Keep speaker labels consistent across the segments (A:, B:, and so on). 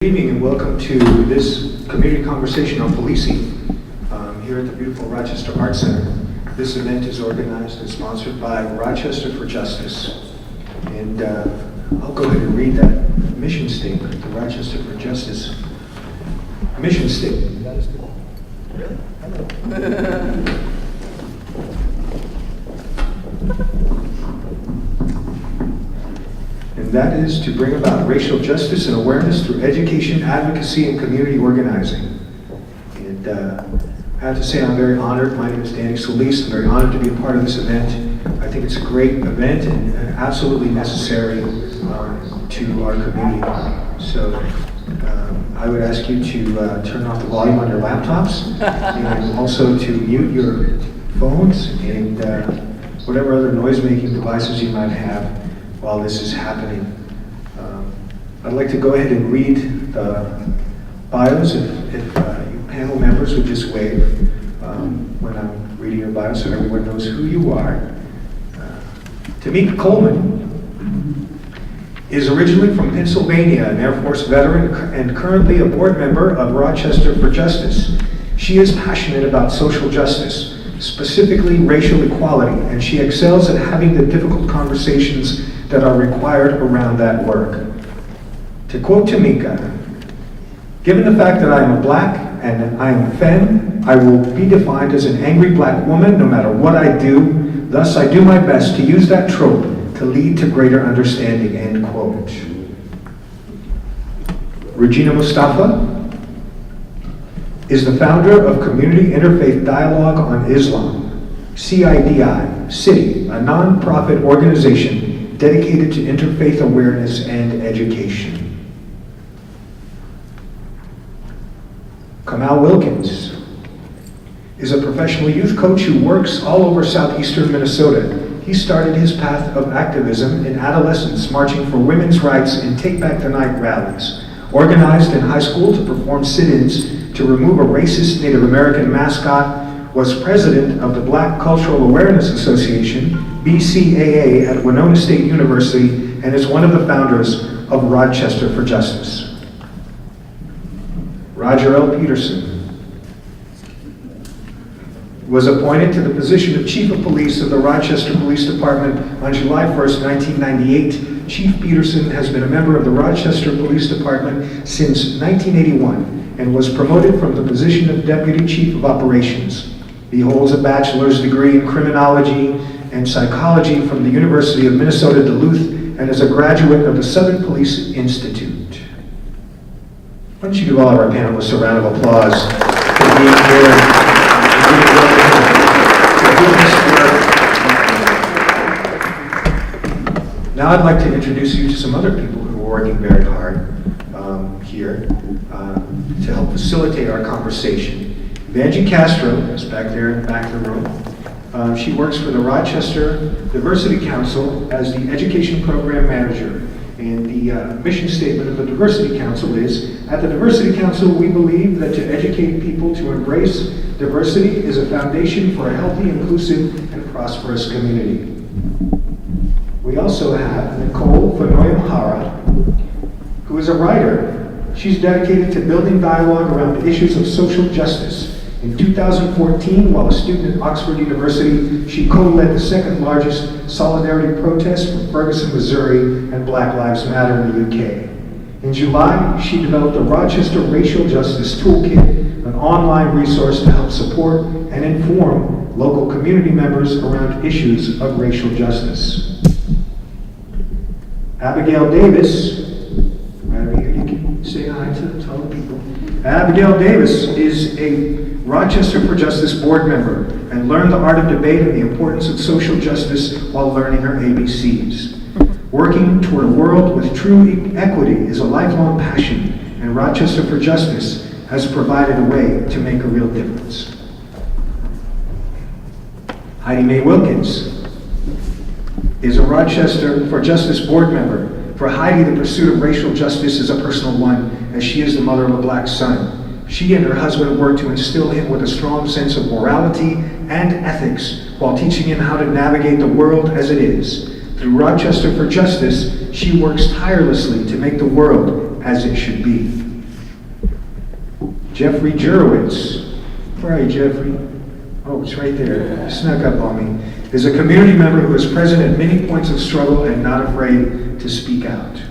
A: Good evening and welcome to this community conversation on policing here at the beautiful Rochester Art Center. This event is organized and sponsored by Rochester for Justice. And I'll go ahead and read that mission statement, the Rochester for Justice mission statement. That is cool. Really? Hello. And that is to bring about racial justice and awareness through education, advocacy, and community organizing. And I have to say I'm very honored. My name is Danny Solis. I'm very honored to be a part of this event. I think it's a great event and absolutely necessary to our community. So I would ask you to turn off the volume on your laptops and also to mute your phones and whatever other noise-making devices you might have while this is happening. I'd like to go ahead and read the bios if you panel members would just wave when I'm reading your bio so everyone knows who you are. Tamika Coleman is originally from Pennsylvania, an Air Force veteran and currently a board member of Rochester for Justice. She is passionate about social justice, specifically racial equality, and she excels at having the difficult conversations that are required around that work. To quote Tamika, "Given the fact that I am a black and I am a femme, I will be defined as an angry black woman no matter what I do. Thus, I do my best to use that trope to lead to greater understanding," end quote. Regina Mustafa is the founder of Community Interfaith Dialogue on Islam, CIDI, City, a non-profit organization dedicated to interfaith awareness and education. Kamal Wilkins is a professional youth coach who works all over southeastern Minnesota. He started his path of activism in adolescence, marching for women's rights and Take Back the Night rallies. Organized in high school to perform sit-ins to remove a racist Native American mascot, was president of the Black Cultural Awareness Association, BCAA, at Winona State University, and is one of the founders of Rochester for Justice. Roger L. Peterson was appointed to the position of Chief of Police of the Rochester Police Department on July 1st, 1998. Chief Peterson has been a member of the Rochester Police Department since 1981 and was promoted from the position of Deputy Chief of Operations. He holds a bachelor's degree in criminology and psychology from the University of Minnesota Duluth and is a graduate of the Southern Police Institute. Why don't you give all of our panelists a round of applause for being here and doing this work. Now I'd like to introduce you to some other people who are working very hard here to help facilitate our conversation. Vanjie Castro is back there in the back of the room. She works for the Rochester Diversity Council as the Education Program Manager. And the mission statement of the Diversity Council is, "At the Diversity Council, we believe that to educate people to embrace diversity is a foundation for a healthy, inclusive, and prosperous community." We also have Nicole Fenoy-Mahara, who is a writer. She's dedicated to building dialogue around issues of social justice. In 2014, while a student at Oxford University, she co-led the second largest solidarity protest for Ferguson, Missouri, and Black Lives Matter in the UK. In July, she developed the Rochester Racial Justice Toolkit, an online resource to help support and inform local community members around issues of racial justice. Abigail Davis, right here, you can say hi to all the people. Abigail Davis is a Rochester for Justice board member and learned the art of debate and the importance of social justice while learning her ABCs. Working toward a world with true equity is a lifelong passion, and Rochester for Justice has provided a way to make a real difference. Heidi Mae Wilkins is a Rochester for Justice board member. For Heidi, the pursuit of racial justice is a personal one, as she is the mother of a black son. She and her husband work to instill him with a strong sense of morality and ethics while teaching him how to navigate the world as it is. Through Rochester for Justice, she works tirelessly to make the world as it should be. Jeffrey Jurowitz. Where are you, Jeffrey? Oh, it's right there. You snuck up on me. Is a community member who is present at many points of struggle and not afraid to speak out.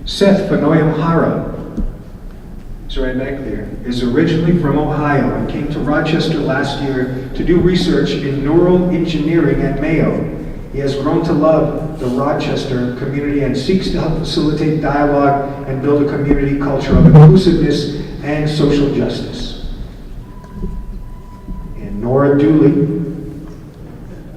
A: Seth Fanoyamhara, he's right back there, is originally from Ohio and came to Rochester last year to do research in neural engineering at Mayo. He has grown to love the Rochester community and seeks to help facilitate dialogue and build a community culture of inclusiveness and social justice. And Nora Dooley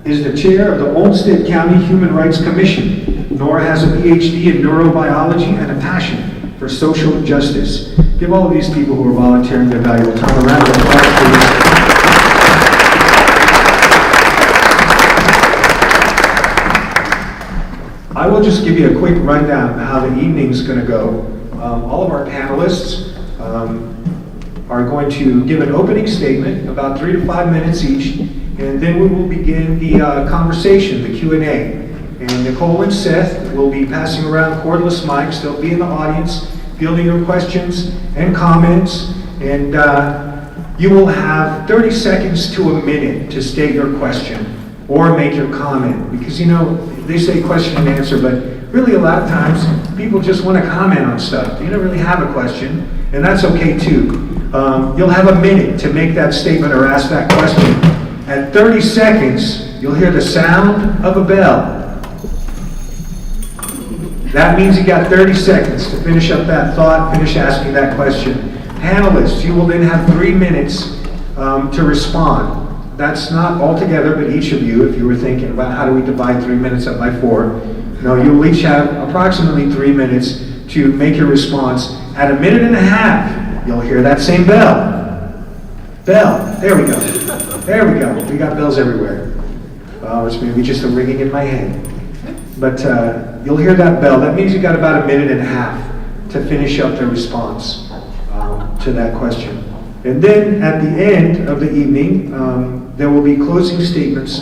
A: is the chair of the Olmsted County Human Rights Commission. Nora has a PhD in neurobiology and a passion for social justice. Give all of these people who are volunteering their valuable time a round of applause, please. I will just give you a quick rundown of how the evening's going to go. All of our panelists are going to give an opening statement, about 3 to 5 minutes each, and then we will begin the conversation, the Q&A. And Nicole and Seth will be passing around cordless mics. They'll be in the audience, fielding your questions and comments, and you will have 30 seconds to a minute to state your question or make your comment, because you know, they say question and answer, but really a lot of times people just want to comment on stuff. You don't really have a question, and that's okay too. You'll have a minute to make that statement or ask that question. At 30 seconds, you'll hear the sound of a bell. That means you got 30 seconds to finish up that thought, finish asking that question. Panelists, you will then have 3 minutes to respond. That's not all together, but each of you, if you were thinking about how do we divide 3 minutes up by 4, no, you will each have approximately 3 minutes to make your response. At a minute and a half, you'll hear that same bell. Bell, there we go. There we go, we got bells everywhere. Oh, it's maybe just a ringing in my head. But you'll hear that bell. That means you got about a minute and a half to finish up the response to that question. And then at the end of the evening, there will be closing statements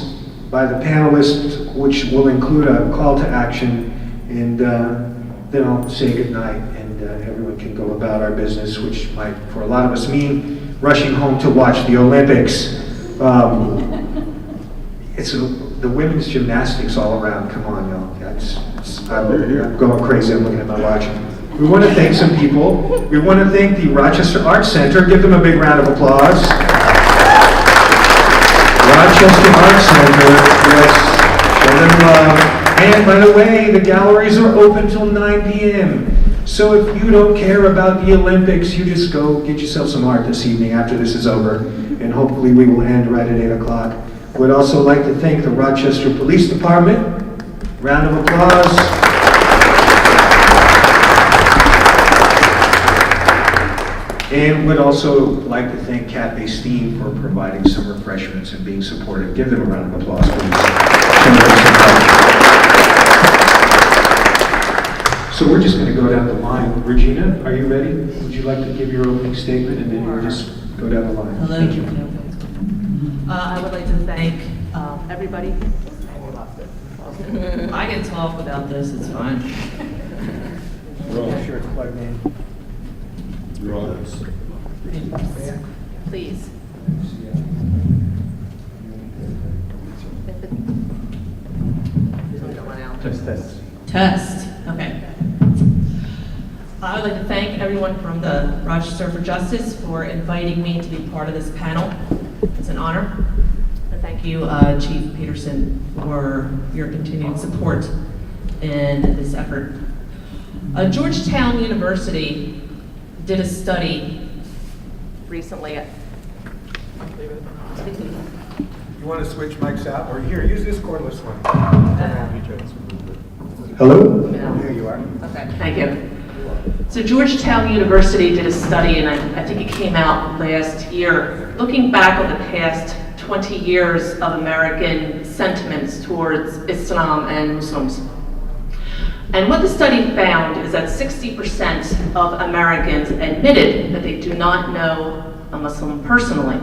A: by the panelists, which will include a call to action, and then I'll say goodnight, and everyone can go about our business, which might, for a lot of us, mean rushing home to watch the Olympics. It's the women's gymnastics all around. Come on, y'all. I'm going crazy. I'm looking at my watch. We want to thank some people. We want to thank the Rochester Arts Center. Give them a big round of applause. Rochester Arts Center, yes, show them love. And by the way, the galleries are open till 9 p.m. So if you don't care about the Olympics, you just go get yourself some art this evening after this is over. And hopefully we will end right at 8 o'clock. Would also like to thank the Rochester Police Department. Round of applause. And would also like to thank Cafe Steam for providing some refreshments and being supportive. Give them a round of applause, please. So we're just going to go down the line. Regina, are you ready? Would you like to give your opening statement, and then we'll just go down the line?
B: Hello.
A: Thank you.
B: I would like to thank everybody. I can talk without this, it's fine.
A: Sure, it's plugged in.
B: Please. Test. Okay. I would like to thank everyone from the Rochester for Justice for inviting me to be part of this panel. It's an honor. And thank you, Chief Peterson, for your continued support in this effort. Georgetown University did a study recently.
A: You want to switch mics out? Or here, use this cordless one. Hello? There you are.
B: Okay, thank you. So Georgetown University did a study, and I think it came out last year, looking back on the past 20 years of American sentiments towards Islam and Muslims. And what the study found is that 60% of Americans admitted that they do not know a Muslim personally.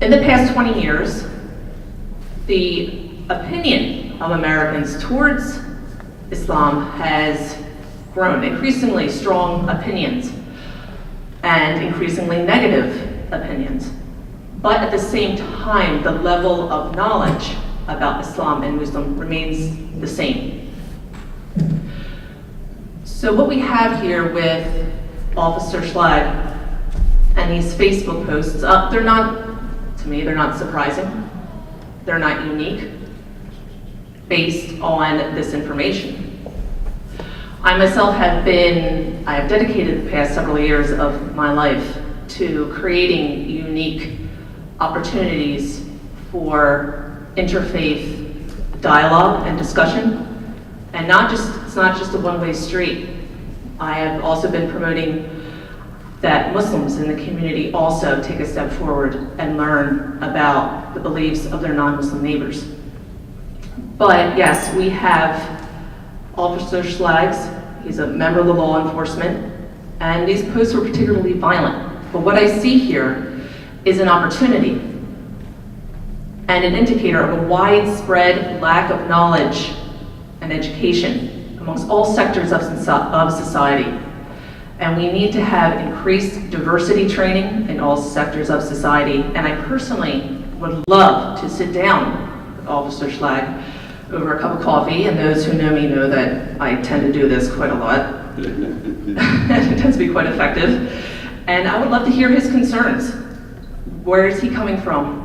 B: In the past 20 years, the opinion of Americans towards Islam has grown, increasingly strong opinions and increasingly negative opinions. But at the same time, the level of knowledge about Islam and Muslim remains the same. So what we have here with Officer Schlag and these Facebook posts, they're not surprising. They're not unique based on this information. I myself I have dedicated the past several years of my life to creating unique opportunities for interfaith dialogue and discussion, and it's not just a one-way street. I have also been promoting that Muslims in the community also take a step forward and learn about the beliefs of their non-Muslim neighbors. But yes, we have Officer Schlags. He's a member of the law enforcement, and these posts were particularly violent. But what I see here is an opportunity and an indicator of a widespread lack of knowledge and education amongst all sectors of society. And we need to have increased diversity training in all sectors of society. And I personally would love to sit down with Officer Schlag over a cup of coffee, and those who know me know that I tend to do this quite a lot. It tends to be quite effective. And I would love to hear his concerns. Where is he coming from?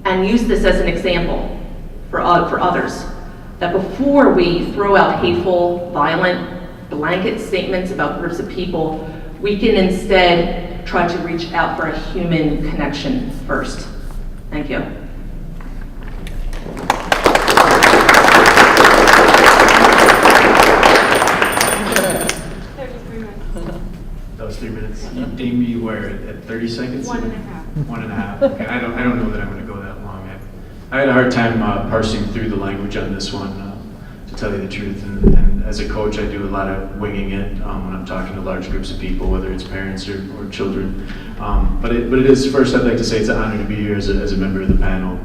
B: And use this as an example for others. That before we throw out hateful, violent, blanket statements about groups of people, we can instead try to reach out for a human connection first. Thank you.
C: That was 3 minutes. You deemed me where at 30 seconds?
D: 1.5.
C: 1.5. Okay, I don't know that I'm going to go that long. I had a hard time parsing through the language on this one, to tell you the truth. And as a coach, I do a lot of winging it when I'm talking to large groups of people, whether it's parents or children. But it is, first I'd like to say it's an honor to be here as a member of the panel.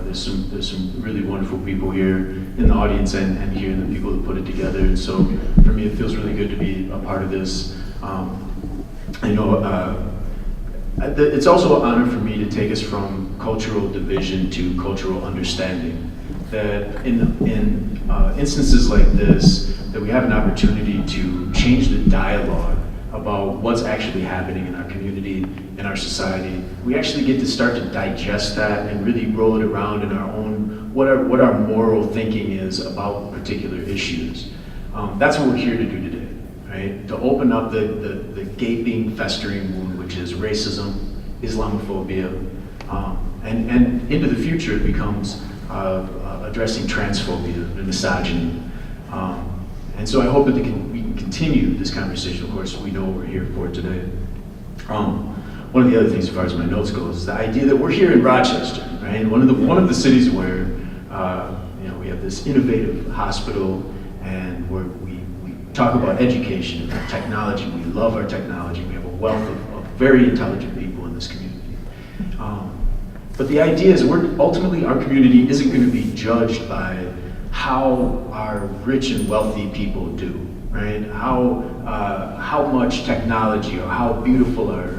C: There's some really wonderful people here in the audience and here, and the people that put it together. And so for me, it feels really good to be a part of this. It's also an honor for me to take us from cultural division to cultural understanding. That in instances like this, that we have an opportunity to change the dialogue about what's actually happening in our community, in our society. We actually get to start to digest that and really roll it around in our own, what our moral thinking is about particular issues. That's what we're here to do today, right? To open up the gaping, festering wound, which is racism, Islamophobia, and into the future it becomes addressing transphobia and misogyny. And so I hope that we can continue this conversation. Of course, we know what we're here for today. One of the other things, as far as my notes go, is the idea that we're here in Rochester, right? One of the cities where we have this innovative hospital, and where we talk about education and technology. We love our technology. We have a wealth of very intelligent people in this community. But the idea is ultimately our community isn't going to be judged by how our rich and wealthy people do, right? How much technology or how beautiful our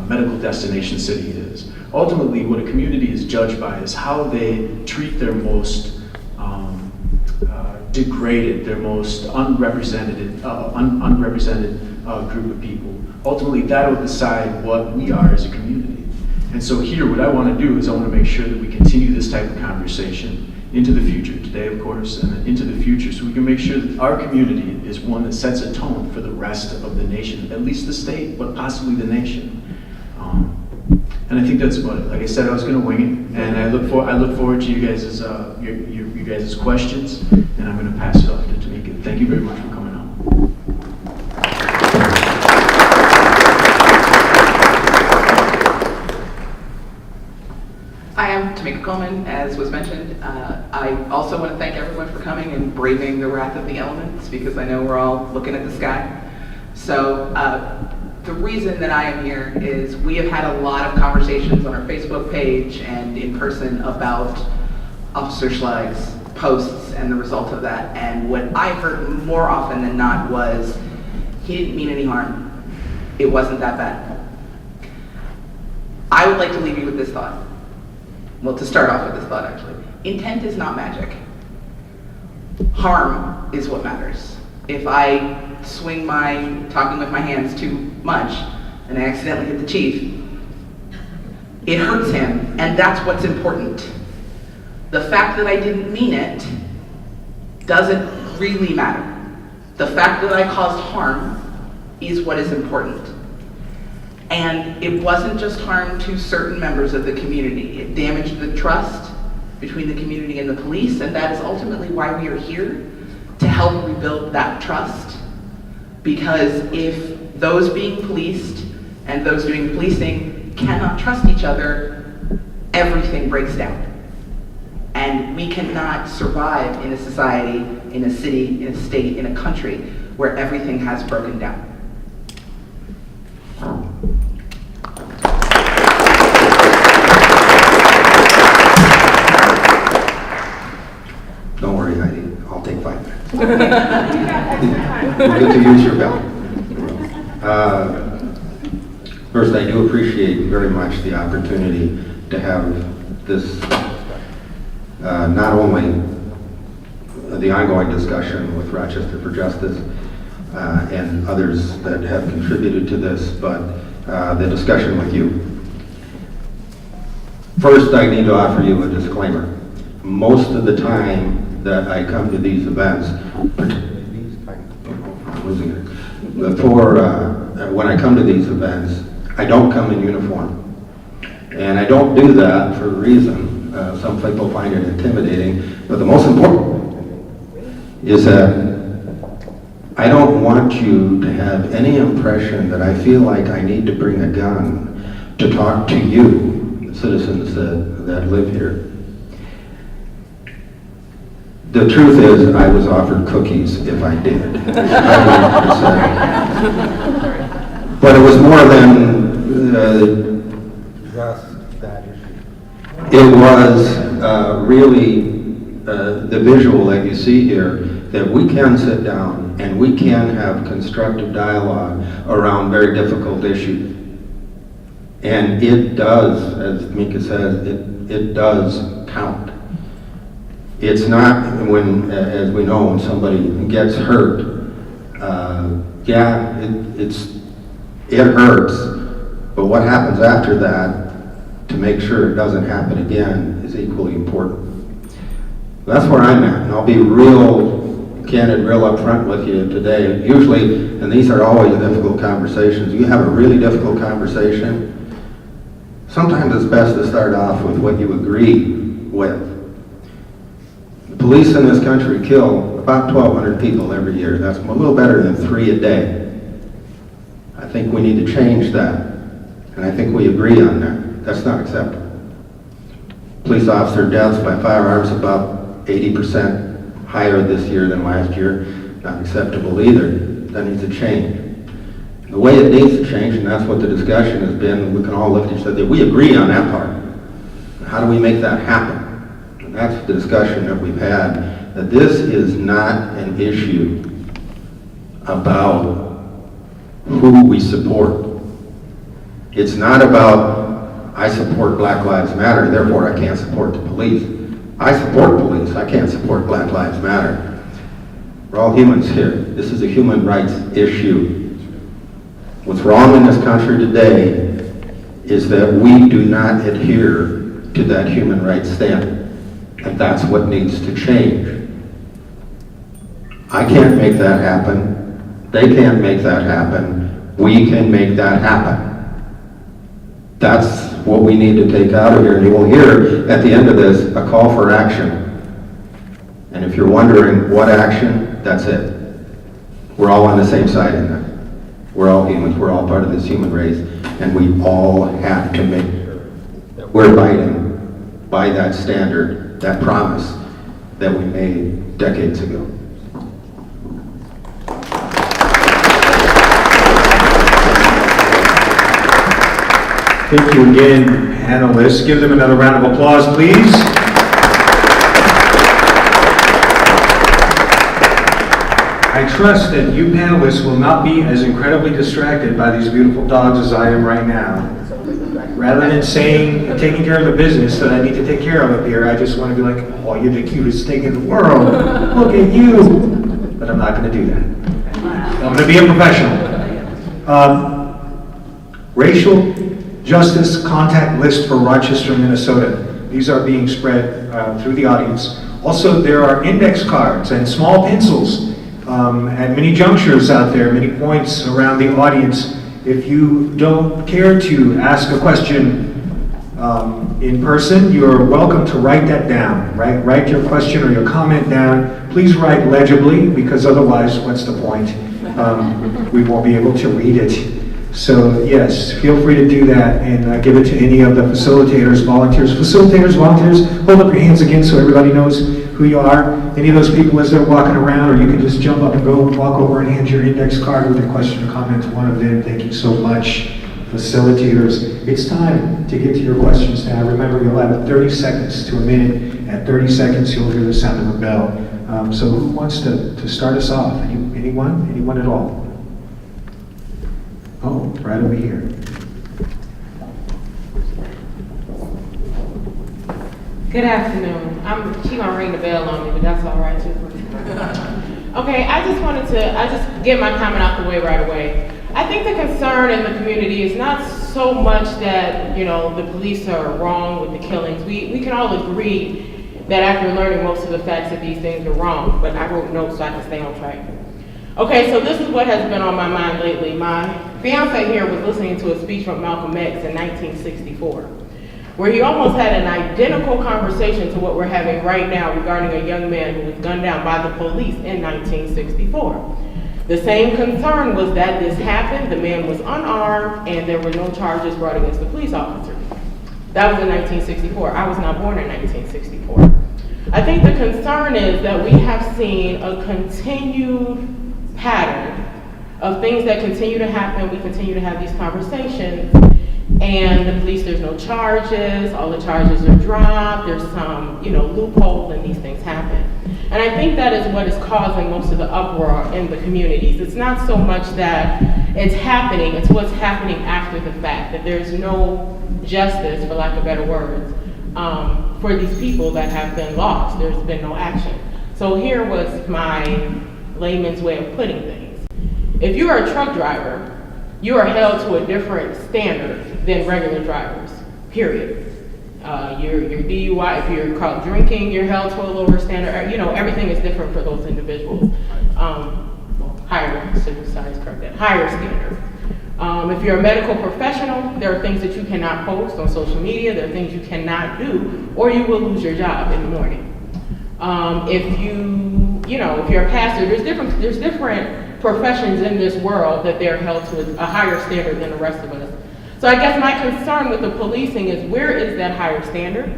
C: medical destination city is. Ultimately, what a community is judged by is how they treat their most degraded, their most unrepresented group of people. Ultimately, that will decide what we are as a community. And so here, what I want to do is I want to make sure that we continue this type of conversation into the future, today of course, and then into the future, so we can make sure that our community is one that sets a tone for the rest of the nation, at least the state, but possibly the nation. And I think that's about it. Like I said, I was going to wing it, and I look forward to you guys' your guys' questions, and I'm going to pass it off to Tamika. Thank you very much for coming on.
D: I am Tamika Coleman, as was mentioned. I also want to thank everyone for coming and braving the wrath of the elements, because I know we're all looking at the sky. So the reason that I am here is we have had a lot of conversations on our Facebook page and in person about Officer Schlag's posts and the result of that. And what I heard more often than not was, he didn't mean any harm. It wasn't that bad. I would like to leave you with this thought. Well, to start off with this thought, actually. Intent is not magic. Harm is what matters. If I swing my talking with my hands too much and I accidentally hit the chief, it hurts him, and that's what's important. The fact that I didn't mean it doesn't really matter. The fact that I caused harm is what is important. And it wasn't just harm to certain members of the community. It damaged the trust between the community and the police, and that is ultimately why we are here, to help rebuild that trust. Because if those being policed and those doing policing cannot trust each other, everything breaks down. And we cannot survive in a society, in a city, in a state, in a country where everything has broken down.
E: Don't worry, Heidi, I'll take 5 minutes. You get to use your bell. First, I do appreciate very much the opportunity to have this, not only the ongoing discussion with Rochester for Justice and others that have contributed to this, but the discussion with you. First, I need to offer you a disclaimer. Most of the time that I come to these events, when I come to these events, I don't come in uniform. And I don't do that for a reason. Some people find it intimidating, but the most important thing is that I don't want you to have any impression that I feel like I need to bring a gun to talk to you, citizens that live here. The truth is, I was offered cookies if I did. But it was more than just that issue. It was really the visual that you see here, that we can sit down and we can have constructive dialogue around very difficult issues. And it does, as Mika says, it does count. It's not when, as we know, when somebody gets hurt, yeah, it hurts, but what happens after that to make sure it doesn't happen again is equally important. That's where I'm at, and I'll be real candid, real upfront with you today. Usually, and these are always difficult conversations, you have a really difficult conversation, sometimes it's best to start off with what you agree with. Police in this country kill about 1,200 people every year. That's a little better than 3 a day. I think we need to change that, and I think we agree on that. That's not acceptable. Police officer deaths by firearms about 80% higher this year than last year. Not acceptable either. That needs to change. The way it needs to change, and that's what the discussion has been, we can all look at each other. We agree on that part. How do we make that happen? And that's the discussion that we've had, that this is not an issue about who we support. It's not about, I support Black Lives Matter, therefore I can't support the police. I support police, I can't support Black Lives Matter. We're all humans here. This is a human rights issue. What's wrong in this country today is that we do not adhere to that human rights standard. And that's what needs to change. I can't make that happen. They can't make that happen. We can make that happen. That's what we need to take out of here. And you will hear at the end of this a call for action. And if you're wondering what action, that's it. We're all on the same side in that. We're all humans. We're all part of this human race. And we all have to make sure that we're abiding by that standard, that promise that we made decades ago.
A: Thank you again, panelists. Give them another round of applause, please. I trust that you panelists will not be as incredibly distracted by these beautiful dogs as I am right now. Rather than taking care of the business that I need to take care of up here, I just want to be like, oh, you're the cutest thing in the world. Look at you. But I'm not going to do that. I'm going to be a professional. Racial justice contact list for Rochester, Minnesota. These are being spread through the audience. Also, there are index cards and small pencils at many junctures out there, many points around the audience. If you don't care to ask a question in person, you're welcome to write that down. Write your question or your comment down. Please write legibly, because otherwise, what's the point? We won't be able to read it. So yes, feel free to do that and give it to any of the facilitators, volunteers. Facilitators, volunteers, hold up your hands again so everybody knows who you are. Any of those people as they're walking around, or you can just jump up and go walk over and hand your index card with a question or comment to one of them. Thank you so much, facilitators. It's time to get to your questions now. Remember, you'll have 30 seconds to a minute. At 30 seconds, you'll hear the sound of a bell. So who wants to start us off? Anyone? Anyone at all? Oh, right over here.
F: Good afternoon. She gonna ring the bell on me, but that's all right too. Okay, I just get my comment out the way right away. I think the concern in the community is not so much that, the police are wrong with the killings. We can all agree that after learning most of the facts that these things are wrong, but I wrote notes so I can stay on track. Okay, so this is what has been on my mind lately. My fiance here was listening to a speech from Malcolm X in 1964, where he almost had an identical conversation to what we're having right now regarding a young man who was gunned down by the police in 1964. The same concern was that this happened, the man was unarmed, and there were no charges brought against the police officer. That was in 1964. I was not born in 1964. I think the concern is that we have seen a continued pattern of things that continue to happen. We continue to have these conversations, and the police, there's no charges, all the charges are dropped, there's some, loophole, and these things happen. And I think that is what is causing most of the uproar in the communities. It's not so much that it's happening, it's what's happening after the fact, that there's no justice, for lack of better words, for these people that have been lost. There's been no action. So here was my layman's way of putting things. If you are a truck driver, you are held to a different standard than regular drivers, period. Your DUI, if you're caught drinking, you're held to a lower standard. Everything is different for those individuals. Higher standard. If you're a medical professional, there are things that you cannot post on social media, there are things you cannot do, or you will lose your job in the morning. If you're a pastor, there's different professions in this world that they're held to a higher standard than the rest of us. So I guess my concern with the policing is, where is that higher standard?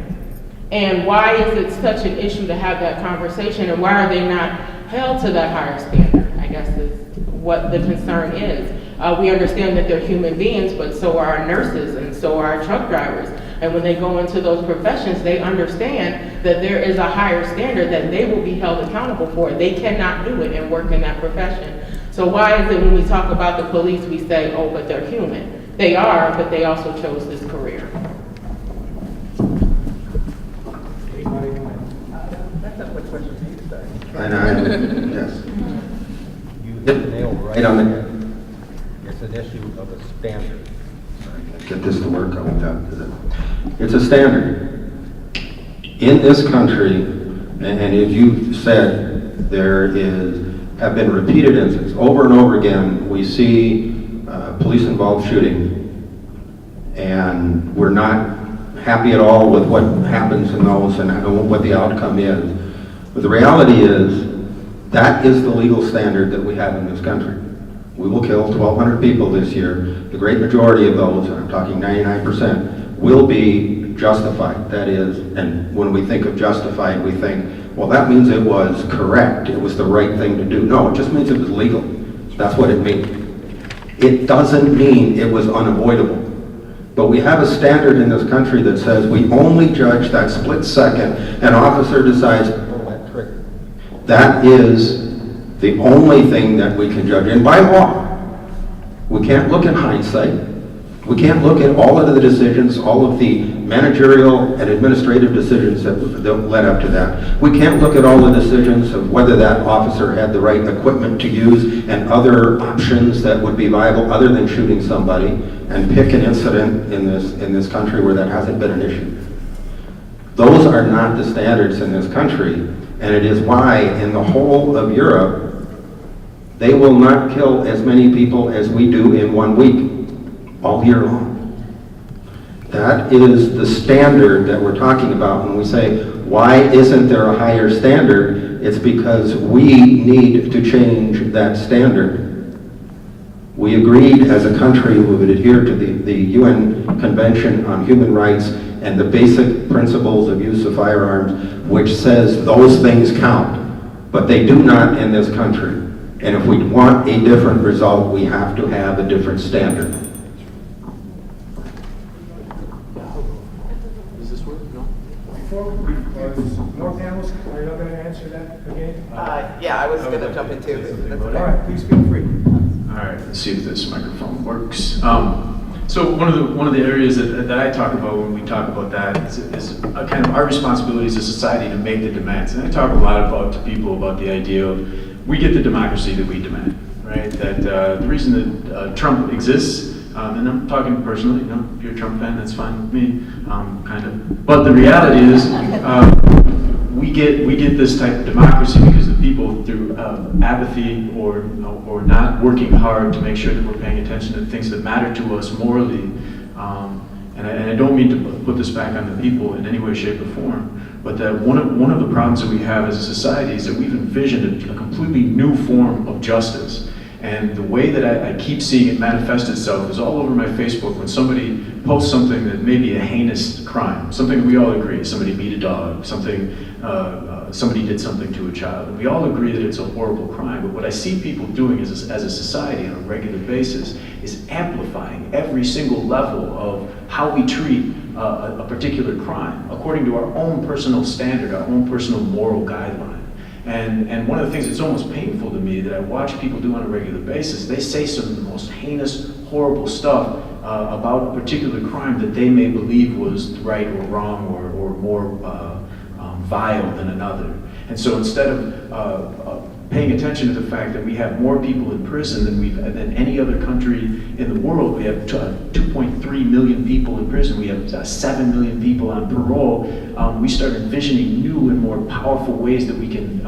F: And why is it such an issue to have that conversation, and why are they not held to that higher standard, I guess is what the concern is. We understand that they're human beings, but so are our nurses and so are our truck drivers. And when they go into those professions, they understand that there is a higher standard that they will be held accountable for. They cannot do it and work in that profession. So why is it when we talk about the police, we say, oh, but they're human? They are, but they also chose this career.
G: That's not what question for you to say.
E: Yes.
G: You hit the nail right on the head. It's an issue of a standard.
E: Get this to work on that. It's a standard. In this country, and as you said, have been repeated incidents. Over and over again, we see police-involved shooting, and we're not happy at all with what happens in those and what the outcome is. But the reality is, that is the legal standard that we have in this country. We will kill 1,200 people this year. The great majority of those, and I'm talking 99%, will be justified. That is, and when we think of justified, we think, well, that means it was correct. It was the right thing to do. No, it just means it was legal. That's what it means. It doesn't mean it was unavoidable. But we have a standard in this country that says we only judge that split second an officer decides,
G: Pull that trigger.
E: that is The only thing that we can judge, and by law, we can't look at hindsight. We can't look at all of the decisions, all of the managerial and administrative decisions that led up to that. We can't look at all the decisions of whether that officer had the right equipment to use and other options that would be viable other than shooting somebody, and pick an incident in this country where that hasn't been an issue. Those are not the standards in this country, and it is why in the whole of Europe, they will not kill as many people as we do in 1 week, all year long. That is the standard that we're talking about when we say, why isn't there a higher standard? It's because we need to change that standard. We agreed as a country we would adhere to the UN Convention on Human Rights and the basic principles of use of firearms, which says those things count, but they do not in this country. And if we want a different result, we have to have a different standard.
A: More panels, are you not going to answer that again?
D: Yeah, I was going to jump into it.
A: All right, please feel free.
C: All right, let's see if this microphone works. So one of the areas that I talk about when we talk about that is kind of our responsibility as a society to make the demands. And I talk a lot to people about the idea of we get the democracy that we demand, right? That the reason that Trump exists, and I'm talking personally, if you're a Trump fan, that's fine with me, kind of. But the reality is, we get this type of democracy because the people, through apathy or not working hard to make sure that we're paying attention to things that matter to us morally, and I don't mean to put this back on the people in any way, shape, or form, but that one of the problems that we have as a society is that we've envisioned a completely new form of justice. And the way that I keep seeing it manifest itself is all over my Facebook when somebody posts something that may be a heinous crime, something we all agree, somebody beat a dog, somebody did something to a child. And we all agree that it's a horrible crime, but what I see people doing as a society on a regular basis is amplifying every single level of how we treat a particular crime according to our own personal standard, our own personal moral guideline. And one of the things that's almost painful to me that I watch people do on a regular basis, they say some of the most heinous, horrible stuff about a particular crime that they may believe was right or wrong or more vile than another. And so instead of paying attention to the fact that we have more people in prison than any other country in the world, we have 2.3 million people in prison, we have 7 million people on parole, we start envisioning new and more powerful ways that we can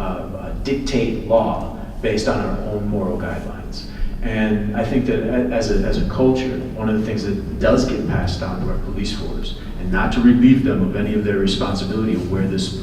C: dictate law based on our own moral guidelines. And I think that as a culture, one of the things that does get passed on to our police force, and not to relieve them of any of their responsibility of where this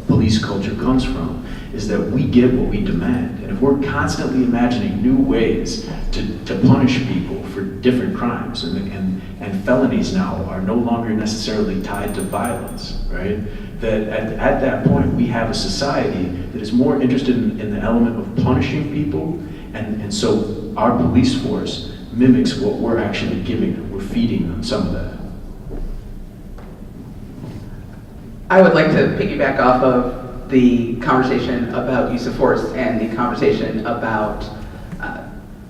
C: police culture comes from, is that we get what we demand. And if we're constantly imagining new ways to punish people for different crimes, and felonies now are no longer necessarily tied to violence, right? That at that point we have a society that is more interested in the element of punishing people, and so our police force mimics what we're actually giving them. We're feeding them some of that.
D: I would like to piggyback off of the conversation about use of force and the conversation about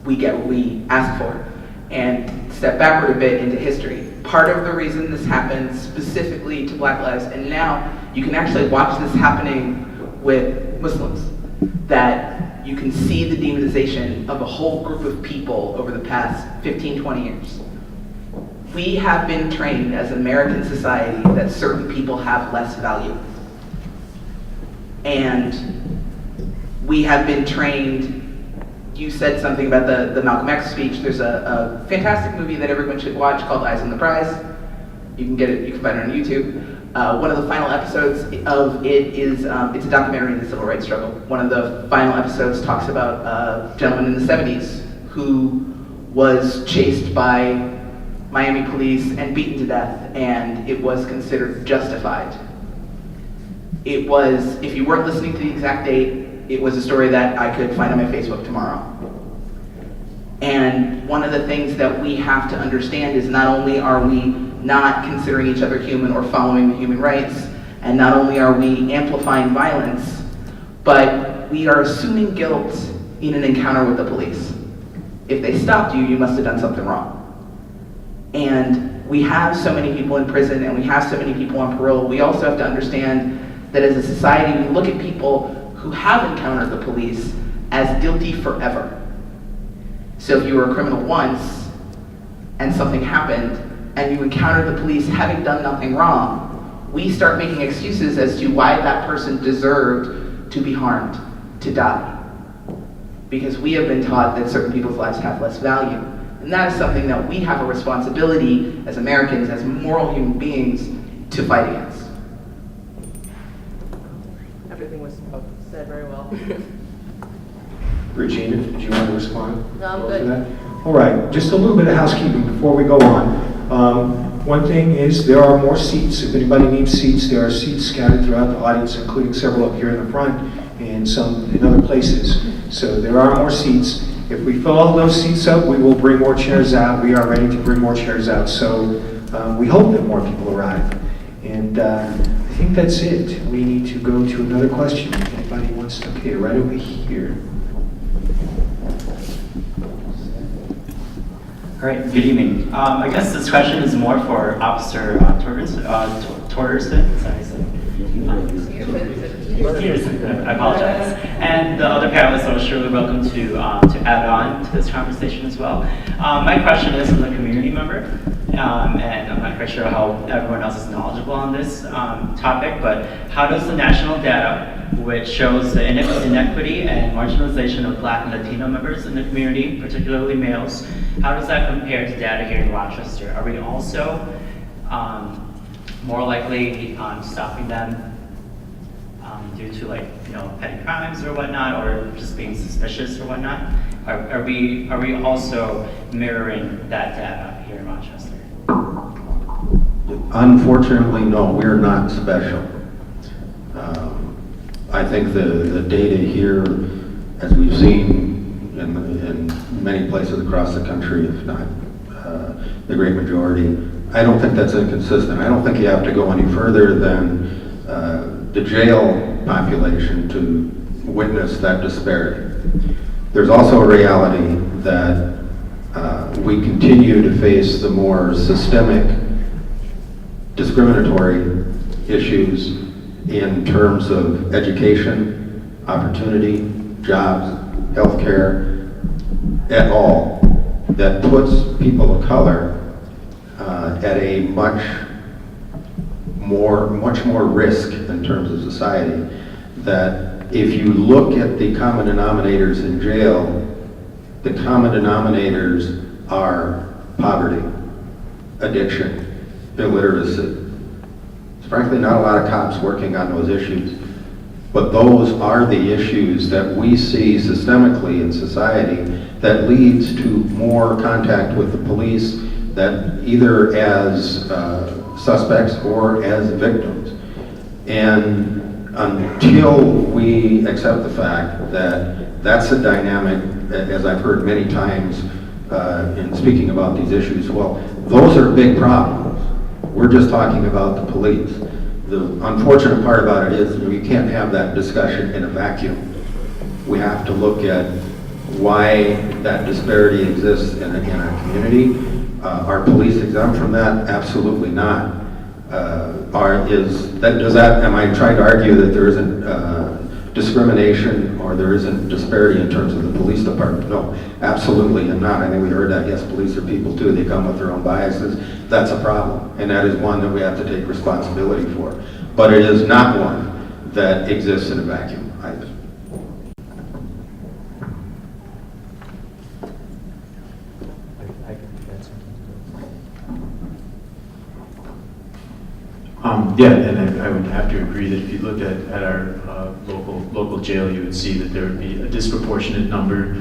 D: we get what we ask for, and step backward a bit into history. Part of the reason this happened specifically to Black lives, and now you can actually watch this happening with Muslims, that you can see the demonization of a whole group of people over the past 15, 20 years. We have been trained as American society that certain people have less value. And we have been trained, you said something about the Malcolm X speech. There's a fantastic movie that everyone should watch called Eyes on the Prize. You can get it, you can find it on YouTube. One of the final episodes of it is, it's a documentary in the civil rights struggle. One of the final episodes talks about a gentleman in the 70s who was chased by Miami police and beaten to death, and it was considered justified. It was, if you weren't listening to the exact date, it was a story that I could find on my Facebook tomorrow. And one of the things that we have to understand is not only are we not considering each other human or following the human rights, and not only are we amplifying violence, but but we are assuming guilt in an encounter with the police. If they stopped you, you must have done something wrong. And we have so many people in prison and we have so many people on parole. We also have to understand that as a society, we look at people who have encountered the police as guilty forever. So if you were a criminal once and something happened and you encountered the police having done nothing wrong, we start making excuses as to why that person deserved to be harmed, to die. Because we have been taught that certain people's lives have less value. And that is something that we have a responsibility as Americans, as moral human beings, to fight against.
B: Everything was said very well.
A: Regina, did you want to respond?
B: No, I'm
A: to
B: good.
A: that? All right, just a little bit of housekeeping before we go on. One thing is there are more seats. If anybody needs seats, there are seats scattered throughout the audience, including several up here in the front and some in other places. So there are more seats. If we fill all those seats up, we will bring more chairs out. We are ready to bring more chairs out. So we hope that more people arrive. And I think that's it. We need to go to another question. If anybody wants to, okay, right over here.
H: All right, good evening. I guess this question is more for Officer Torgerson. Sorry, Peterson, I apologize. And the other panelists are surely welcome to add on to this conversation as well. My question is from the community member, and I'm not quite sure how everyone else is knowledgeable on this topic, but how does the national data, which shows the inequity and marginalization of Black and Latino members in the community, particularly males, how does that compare to data here in Rochester? Are we also more likely stopping them due to petty crimes or whatnot, or just being suspicious or whatnot? Are we also mirroring that data here in Rochester?
E: Unfortunately, no, we're not special. I think the data here, as we've seen in many places across the country, if not the great majority, I don't think that's inconsistent. I don't think you have to go any further than the jail population to witness that disparity. There's also a reality that we continue to face the more systemic discriminatory issues in terms of education, opportunity, jobs, healthcare, et al., that puts people of color at a much more risk in terms of society. That if you look at the common denominators in jail, the common denominators are poverty, addiction, illiteracy. There's frankly not a lot of cops working on those issues, but those are the issues that we see systemically in society that leads to more contact with the police, that either as suspects or as victims. And until we accept the fact that that's a dynamic, as I've heard many times in speaking about these issues, well, those are big problems. We're just talking about the police. The unfortunate part about it is you can't have that discussion in a vacuum. We have to look at why that disparity exists in our community. Are police exempt from that? Absolutely not. Am I trying to argue that there isn't discrimination or there isn't disparity in terms of the police department? No, absolutely I'm not. I think we heard that, yes, police are people too. They come with their own biases. That's a problem, and that is one that we have to take responsibility for. But it is not one that exists in a vacuum either.
C: Yeah, and I would have to agree that if you looked at our local jail, you would see that there would be a disproportionate number.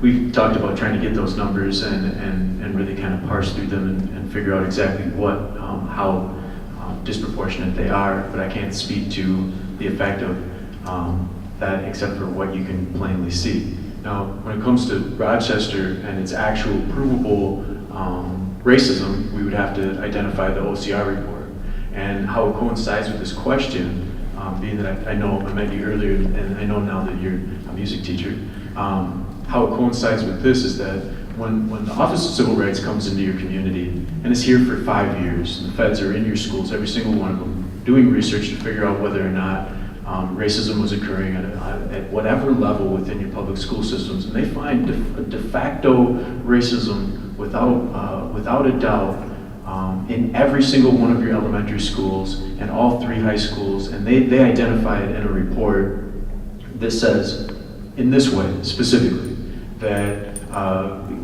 C: We've talked about trying to get those numbers and really kind of parse through them and figure out exactly how disproportionate they are, but I can't speak to the effect of that except for what you can plainly see. Now, when it comes to Rochester and its actual provable racism, we would have to identify the OCR report. And how it coincides with this question being that I met you earlier, and I know now that you're a music teacher, how it coincides with this is that when the Office of Civil Rights comes into your community and is here for 5 years, and the feds are in your schools, every single one of them, doing research to figure out whether or not racism was occurring at whatever level within your public school systems, and they find de facto racism without a doubt in every single one of your elementary schools and all 3 high schools, and they identify it in a report that says, in this way specifically, that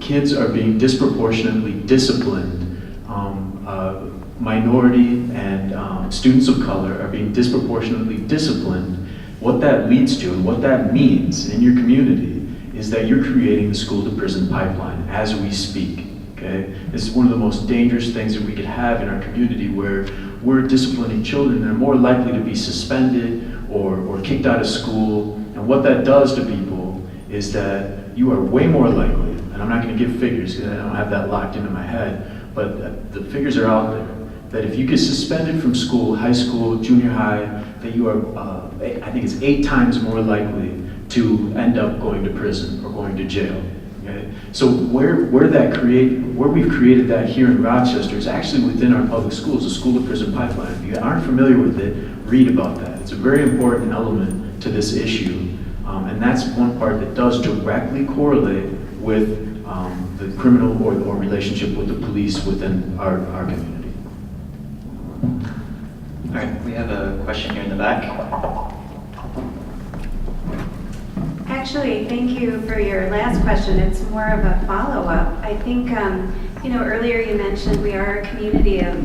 C: kids are being disproportionately disciplined, minority and students of color are being disproportionately disciplined. What that leads to and what that means in your community is that you're creating the school to prison pipeline as we speak. Okay? This is one of the most dangerous things that we could have in our community, where we're disciplining children that are more likely to be suspended or kicked out of school. And what that does to people is that you are way more likely, and I'm not going to give figures because I don't have that locked into my head, but the figures are out there, that if you get suspended from school, high school, junior high, that you are, I think it's 8 times more likely to end up going to prison or going to jail. Okay? So where we've created that here in Rochester is actually within our public schools, the school to prison pipeline. If you aren't familiar with it, read about that. It's a very important element to this issue, and that's one part that does directly correlate with the criminal or relationship with the police within our community.
H: All right, we have a question here in the back.
I: Actually, thank you for your last question. It's more of a follow-up. I think, earlier you mentioned we are a community of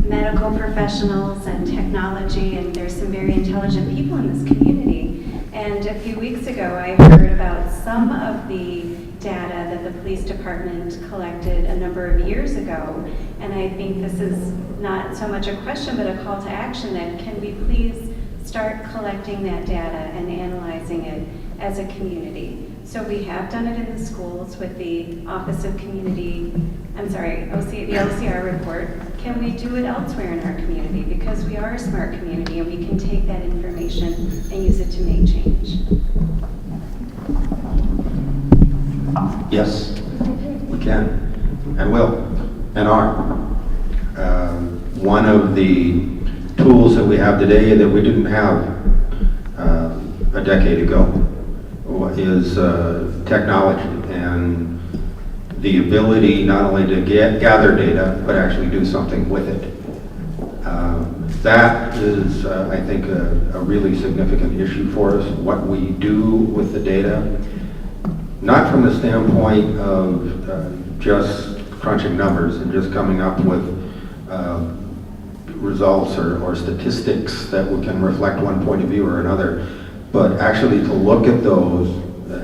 I: medical professionals and technology, and there's some very intelligent people in this community. And a few weeks ago, I heard about some of the data that the police department collected a number of years ago. And I think this is not so much a question, but a call to action that can we please start collecting that data and analyzing it as a community. So we have done it in the schools with the Office of the OCR report. Can we do it elsewhere in our community? Because we are a smart community and we can take that information and use it to make change.
E: Yes, we can, and will, and are. One of the tools that we have today that we didn't have a decade ago is technology and the ability not only to gather data, but actually do something with it. That is, I think, a really significant issue for us, what we do with the data. Not from the standpoint of just crunching numbers and just coming up with results or statistics that can reflect one point of view or another, but actually to look at those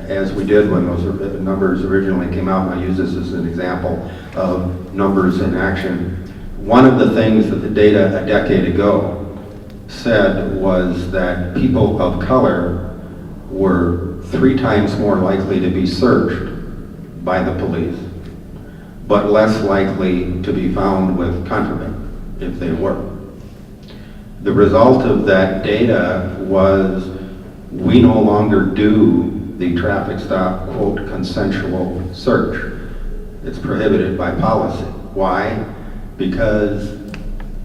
E: as we did when those numbers originally came out. And I use this as an example of numbers in action. One of the things that the data a decade ago said was that people of color were 3 times more likely to be searched by the police, but less likely to be found with contraband if they were. The result of that data was we no longer do the traffic stop, quote, consensual search. It's prohibited by policy. Why? Because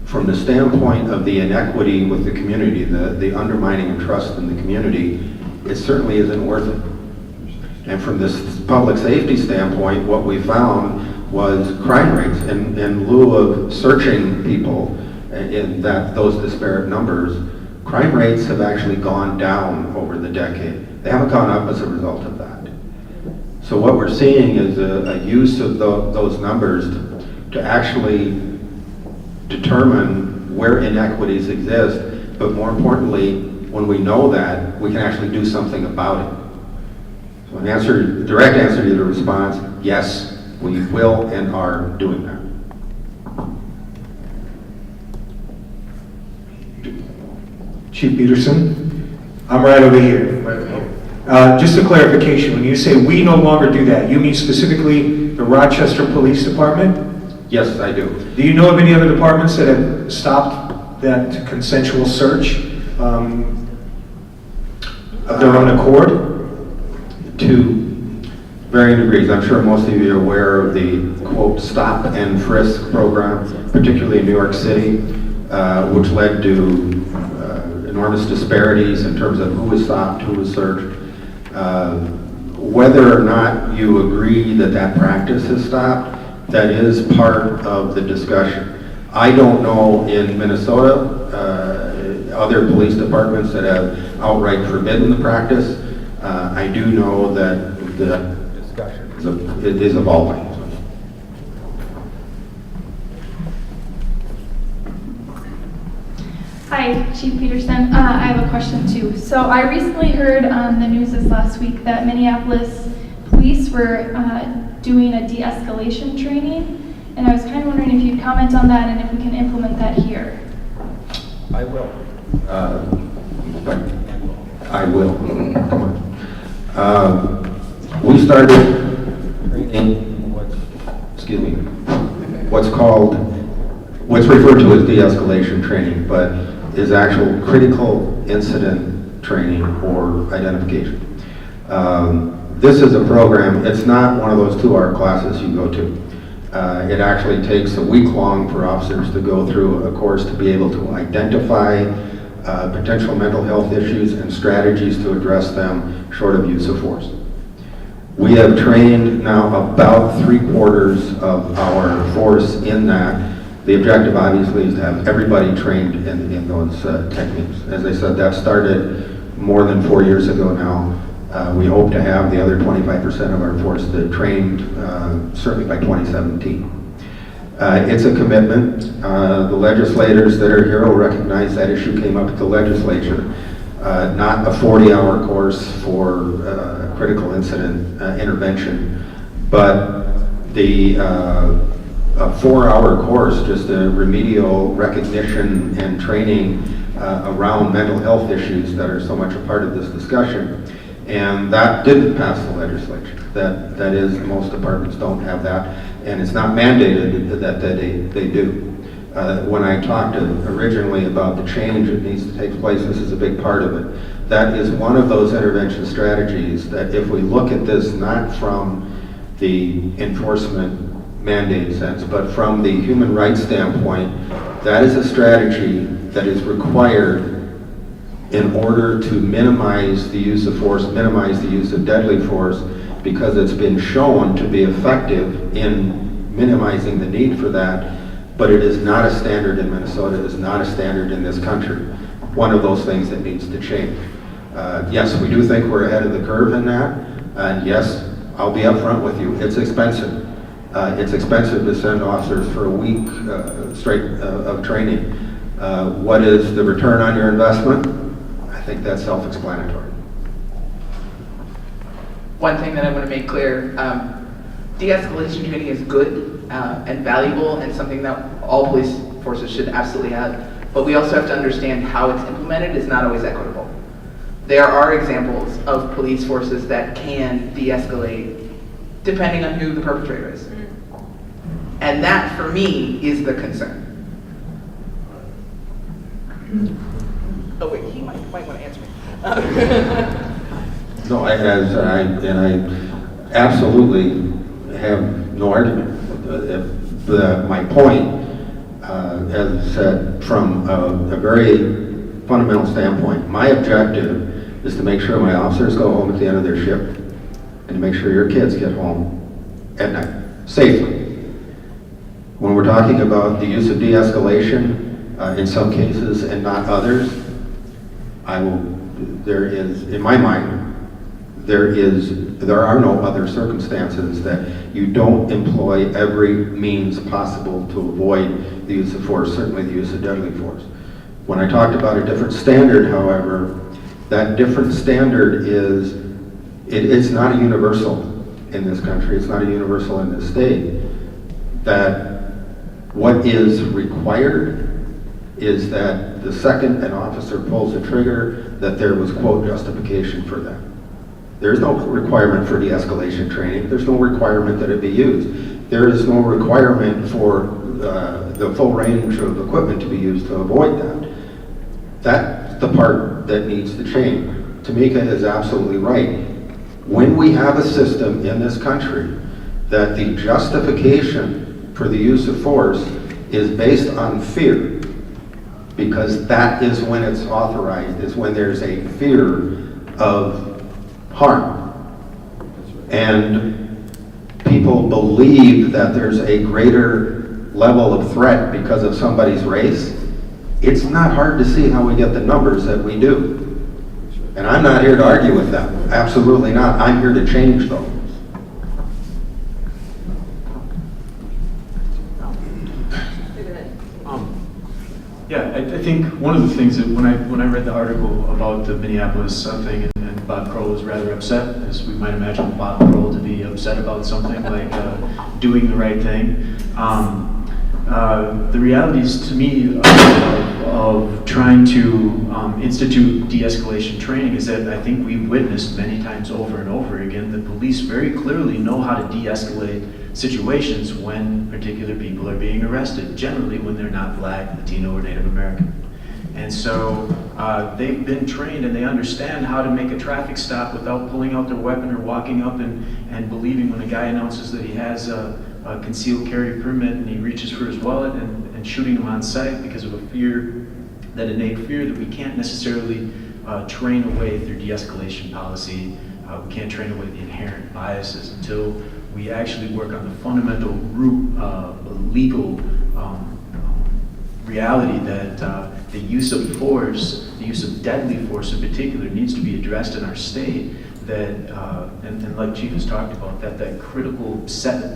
E: from the standpoint of the inequity with the community, the undermining of trust in the community, it certainly isn't worth it. And from this public safety standpoint, what we found was crime rates. In lieu of searching people in those disparate numbers, crime rates have actually gone down over the decade. They haven't gone up as a result of that. So what we're seeing is a use of those numbers to actually determine where inequities exist, but more importantly, when we know that, we can actually do something about it. So direct answer to the response, yes, we will and are doing that.
A: Chief Peterson, I'm right over here. Just a clarification, when you say we no longer do that, you mean specifically the Rochester Police Department?
E: Yes, I do.
A: Do you know of any other departments that have stopped that consensual search?
E: of their own accord to varying degrees. I'm sure most of you are aware of the, quote, stop and frisk program, particularly in New York City, which led to enormous disparities in terms of who was stopped, who was searched. Whether or not you agree that that practice has stopped, that is part of the discussion. I don't know in Minnesota, other police departments that have outright forbidden the practice. I do know that the discussion is evolving.
J: Hi, Chief Peterson. I have a question too. So I recently heard on the news this last week that Minneapolis police were doing a de-escalation training, and I was kind of wondering if you'd comment on that and if we can implement that here.
G: I will.
E: I will. Come on. We started training what's referred to as de-escalation training, but is actual critical incident training or identification. This is a program, it's not one of those 2-hour classes you go to. It actually takes a week long for officers to go through a course to be able to identify potential mental health issues and strategies to address them short of use of force. We have trained now about 3/4 of our force in that. The objective obviously is to have everybody trained in those techniques. As I said, that started more than 4 years ago now. We hope to have the other 25% of our force that trained certainly by 2017. It's a commitment. The legislators that are here will recognize that issue came up at the legislature. Not a 40-hour course for critical incident intervention, but a 4-hour course, just a remedial recognition and training around mental health issues that are so much a part of this discussion. And that didn't pass the legislature. That is, most departments don't have that, and it's not mandated that they do. When I talked originally about the change that needs to take place, this is a big part of it. That is one of those intervention strategies that if we look at this not from the enforcement mandate sense, but from the human rights standpoint, that is a strategy that is required in order to minimize the use of force, minimize the use of deadly force, because it's been shown to be effective in minimizing the need for that, but it is not a standard in Minnesota, it is not a standard in this country. One of those things that needs to change. Yes, we do think we're ahead of the curve in that, and yes, I'll be upfront with you, it's expensive. It's expensive to send officers for a week straight of training. What is the return on your investment? I think that's self-explanatory.
D: One thing that I want to make clear, de-escalation training is good and valuable and something that all police forces should absolutely have, but we also have to understand how it's implemented is not always equitable. There are examples of police forces that can de-escalate depending on who the perpetrator is. And that, for me, is the concern. Oh wait, he might want to answer me.
E: No, I absolutely have no argument. My point, as I said, from a very fundamental standpoint, my objective is to make sure my officers go home at the end of their shift and to make sure your kids get home at night safely. When we're talking about the use of de-escalation in some cases and not others, there is, in my mind, there are no other circumstances that you don't employ every means possible to avoid the use of force, certainly the use of deadly force. When I talked about a different standard, however, that different standard it's not a universal in this country, it's not a universal in this state. That what is required is that the second an officer pulls a trigger, that there was, quote, justification for that. There's no requirement for de-escalation training. There's no requirement that it be used. There is no requirement for the full range of equipment to be used to avoid that. That the part that needs to change. Tamika is absolutely right. When we have a system in this country that the justification for the use of force is based on fear, because that is when it's authorized, is when there's a fear of harm. And people believe that there's a greater level of threat because of somebody's race. It's not hard to see how we get the numbers that we do. And I'm not here to argue with them. Absolutely not. I'm here to change those.
C: Yeah, I think one of the things that when I read the article about the Minneapolis thing and Bob Kroll was rather upset, as we might imagine Bob Kroll to be upset about something like doing the right thing. The realities to me of trying to institute de-escalation training is that I think we've witnessed many times over and over again that police very clearly know how to de-escalate situations when particular people are being arrested, generally when they're not Black, Latino, or Native American. And so they've been trained and they understand how to make a traffic stop without pulling out their weapon or walking up and believing when a guy announces that he has a concealed carry permit and he reaches for his wallet and shooting him on sight because of a fear, that innate fear that we can't necessarily train away through de-escalation policy. We can't train away the inherent biases until we actually work on the fundamental root legal reality that the use of force, the use of deadly force in particular, needs to be addressed in our state. That, and like Chief has talked about, that critical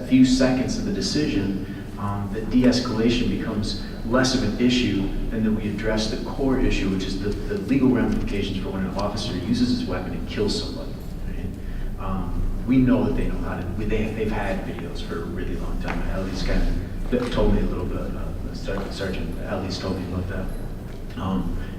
C: few seconds of the decision, that de-escalation becomes less of an issue than that we address the core issue, which is the legal ramifications for when an officer uses his weapon and kills somebody. Right? We know that they know how to, they've had videos for a really long time. Ellie's kind of told me a little bit, Sergeant Ellie's told me about that.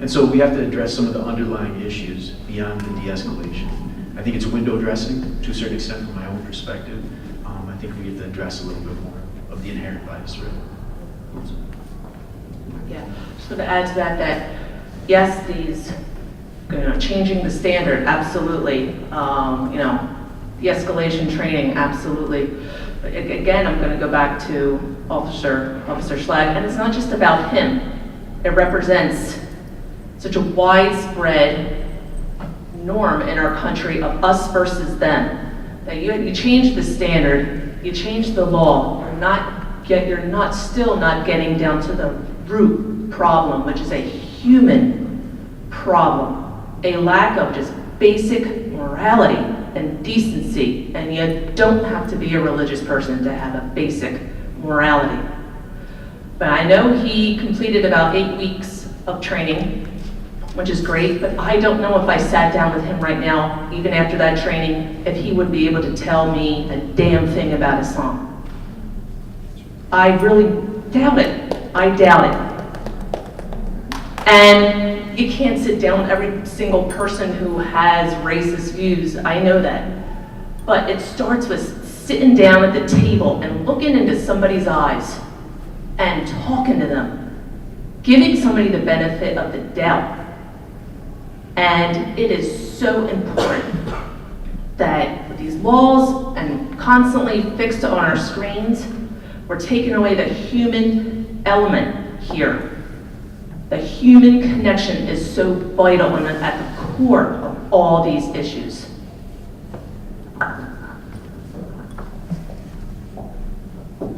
C: And so we have to address some of the underlying issues beyond the de-escalation. I think it's window dressing to a certain extent from my own perspective. I think we have to address a little bit more of the inherent bias, right?
B: Yeah, so to add to that yes, these, changing the standard, absolutely. De-escalation training, absolutely. But again, I'm going to go back to Officer Schlag, and it's not just about him. It represents such a widespread norm in our country of us versus them. That you change the standard, you change the law, you're still not getting down to the root problem, which is a human problem, a lack of just basic morality and decency, and you don't have to be a religious person to have a basic morality. But I know he completed about 8 weeks of training, which is great, but I don't know if I sat down with him right now, even after that training, if he would be able to tell me a damn thing about Islam. I really doubt it. I doubt it. And you can't sit down with every single person who has racist views, I know that. But it starts with sitting down at the table and looking into somebody's eyes and talking to them, giving somebody the benefit of the doubt. And it is so important that with these laws and constantly fixed on our screens, we're taking away the human element here. The human connection is so vital and at the core of all these issues.
K: How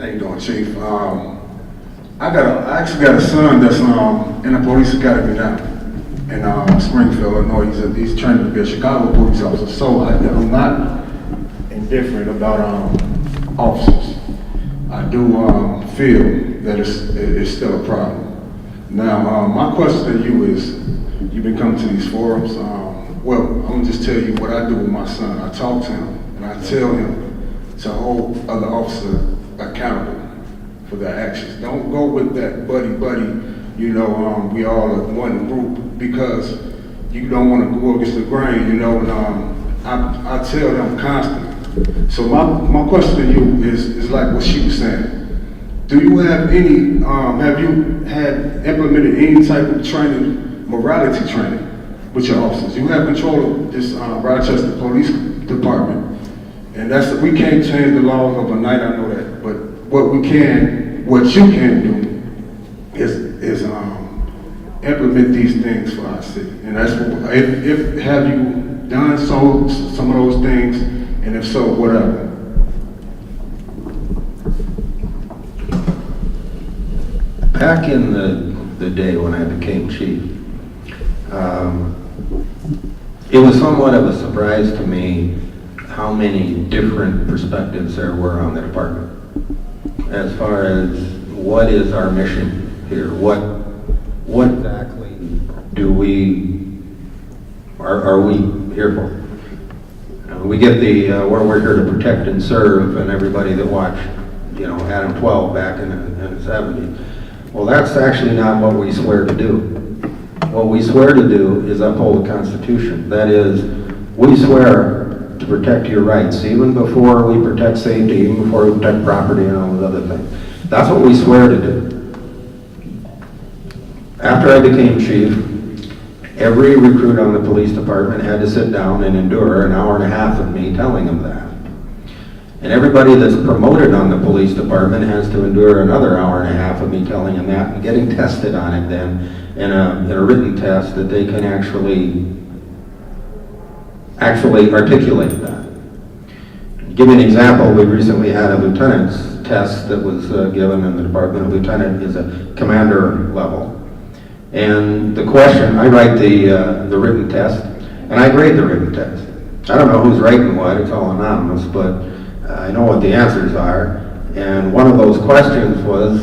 K: you doing, Chief? I actually got a son that's in the police academy now in Springfield, Illinois. He's training to be a Chicago police officer. So I'm not indifferent about officers. I do feel that it's still a problem. Now, my question to you is, you've been coming to these forums. Well, I'm gonna just tell you what I do with my son. I talk to him and I tell him to hold other officers accountable for their actions. Don't go with that buddy, we all are one group, because you don't want to go against the grain, and I tell them constantly. So my question to you is like what she was saying. Do you have any, have you had implemented any type of training morality training with your officers. You have control of this Rochester Police Department. And we can't change the laws overnight, I know that. But what you can do is implement these things for our city. And that's what, have you done some of those things? And if so, what are they?
E: Back in the day when I became chief, it was somewhat of a surprise to me how many different perspectives there were on the department as far as what is our mission here, what exactly are we here for? We get we're here to protect and serve, and everybody that watched, Adam 12 back in the 70s. Well, that's actually not what we swear to do. What we swear to do is uphold the Constitution. That is, we swear to protect your rights, even before we protect safety, even before we protect property and all those other things. That's what we swear to do. After I became chief, every recruit on the police department had to sit down and endure an hour and a half of me telling them that. And everybody that's promoted on the police department has to endure another hour and a half of me telling them that and getting tested on it then in a written test that they can actually articulate that. Give you an example, we recently had a lieutenant's test that was given in the department. A lieutenant is a commander level. And the question, I write the written test, and I grade the written test. I don't know who's writing what, it's all anonymous, but I know what the answers are. And one of those questions was,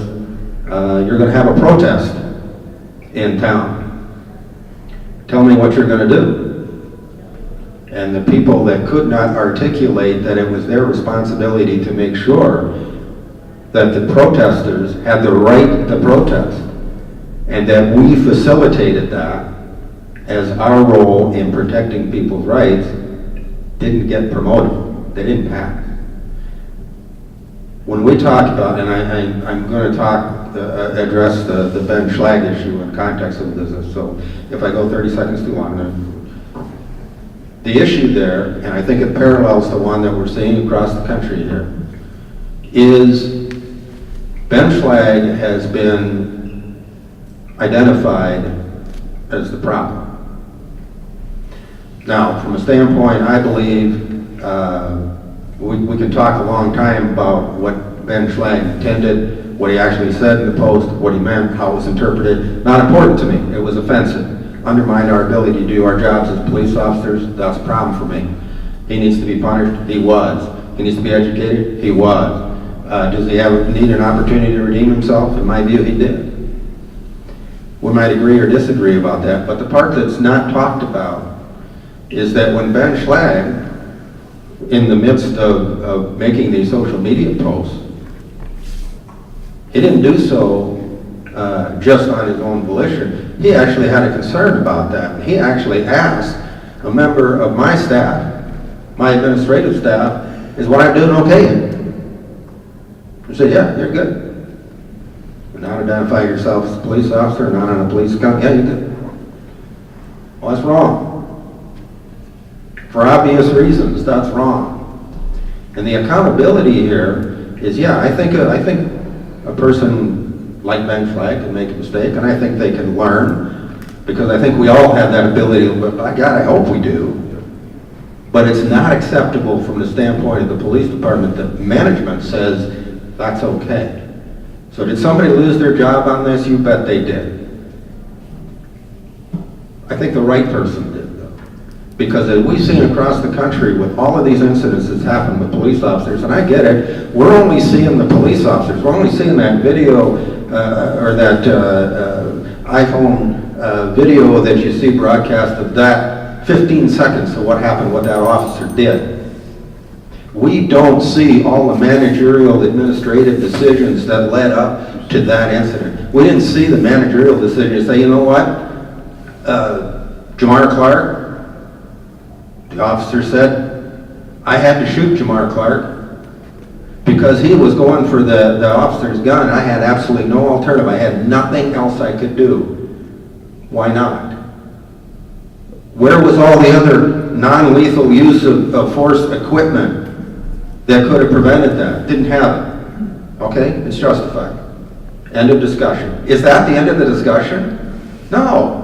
E: you're going to have a protest in town. Tell me what you're going to do. And the people that could not articulate that it was their responsibility to make sure that the protesters had the right to protest, and that we facilitated that as our role in protecting people's rights, didn't get promoted. They didn't pass. When we talk about, and I'm going to address the Ben Schlag issue in context of this, so if I go 30 seconds too long, then the issue there, and I think it parallels the one that we're seeing across the country here, is Ben Schlag has been identified as the problem. Now, from a standpoint, I believe we could talk a long time about what Ben Schlag intended, what he actually said in the post, what he meant, how it was interpreted. Not important to me. It was offensive. Undermined our ability to do our jobs as police officers. That's a problem for me. He needs to be punished. He was. He needs to be educated. He was. Does he need an opportunity to redeem himself? In my view, he did. We might agree or disagree about that, but the part that's not talked about is that when Ben Schlag, in the midst of making these social media posts, he didn't do so just on his own volition. He actually had a concern about that. He actually asked a member of my staff, my administrative staff, is what I'm doing okay? He said, yeah, you're good. You're not identifying yourself as a police officer, not on a police account. Yeah, you're good. Well, that's wrong. For obvious reasons, that's wrong. And the accountability here is, yeah, I think a person like Ben Schlag can make a mistake, and I think they can learn, because I think we all have that ability, but by God, I hope we do. But it's not acceptable from the standpoint of the police department that management says that's okay. So did somebody lose their job on this? You bet they did. I think the right person did, though. Because as we've seen across the country with all of these incidents that's happened with police officers, and I get it, we're only seeing the police officers. We're only seeing that video or that iPhone video that you see broadcast of that 15 seconds of what happened, what that officer did. We don't see all the managerial administrative decisions that led up to that incident. We didn't see the managerial decision to say, you know what, Jamar Clark, the officer said, I had to shoot Jamar Clark because he was going for the officer's gun, and I had absolutely no alternative. I had nothing else I could do. Why not? Where was all the other non-lethal use of force equipment that could have prevented that? Didn't have it. Okay, it's justified. End of discussion. Is that the end of the discussion? No.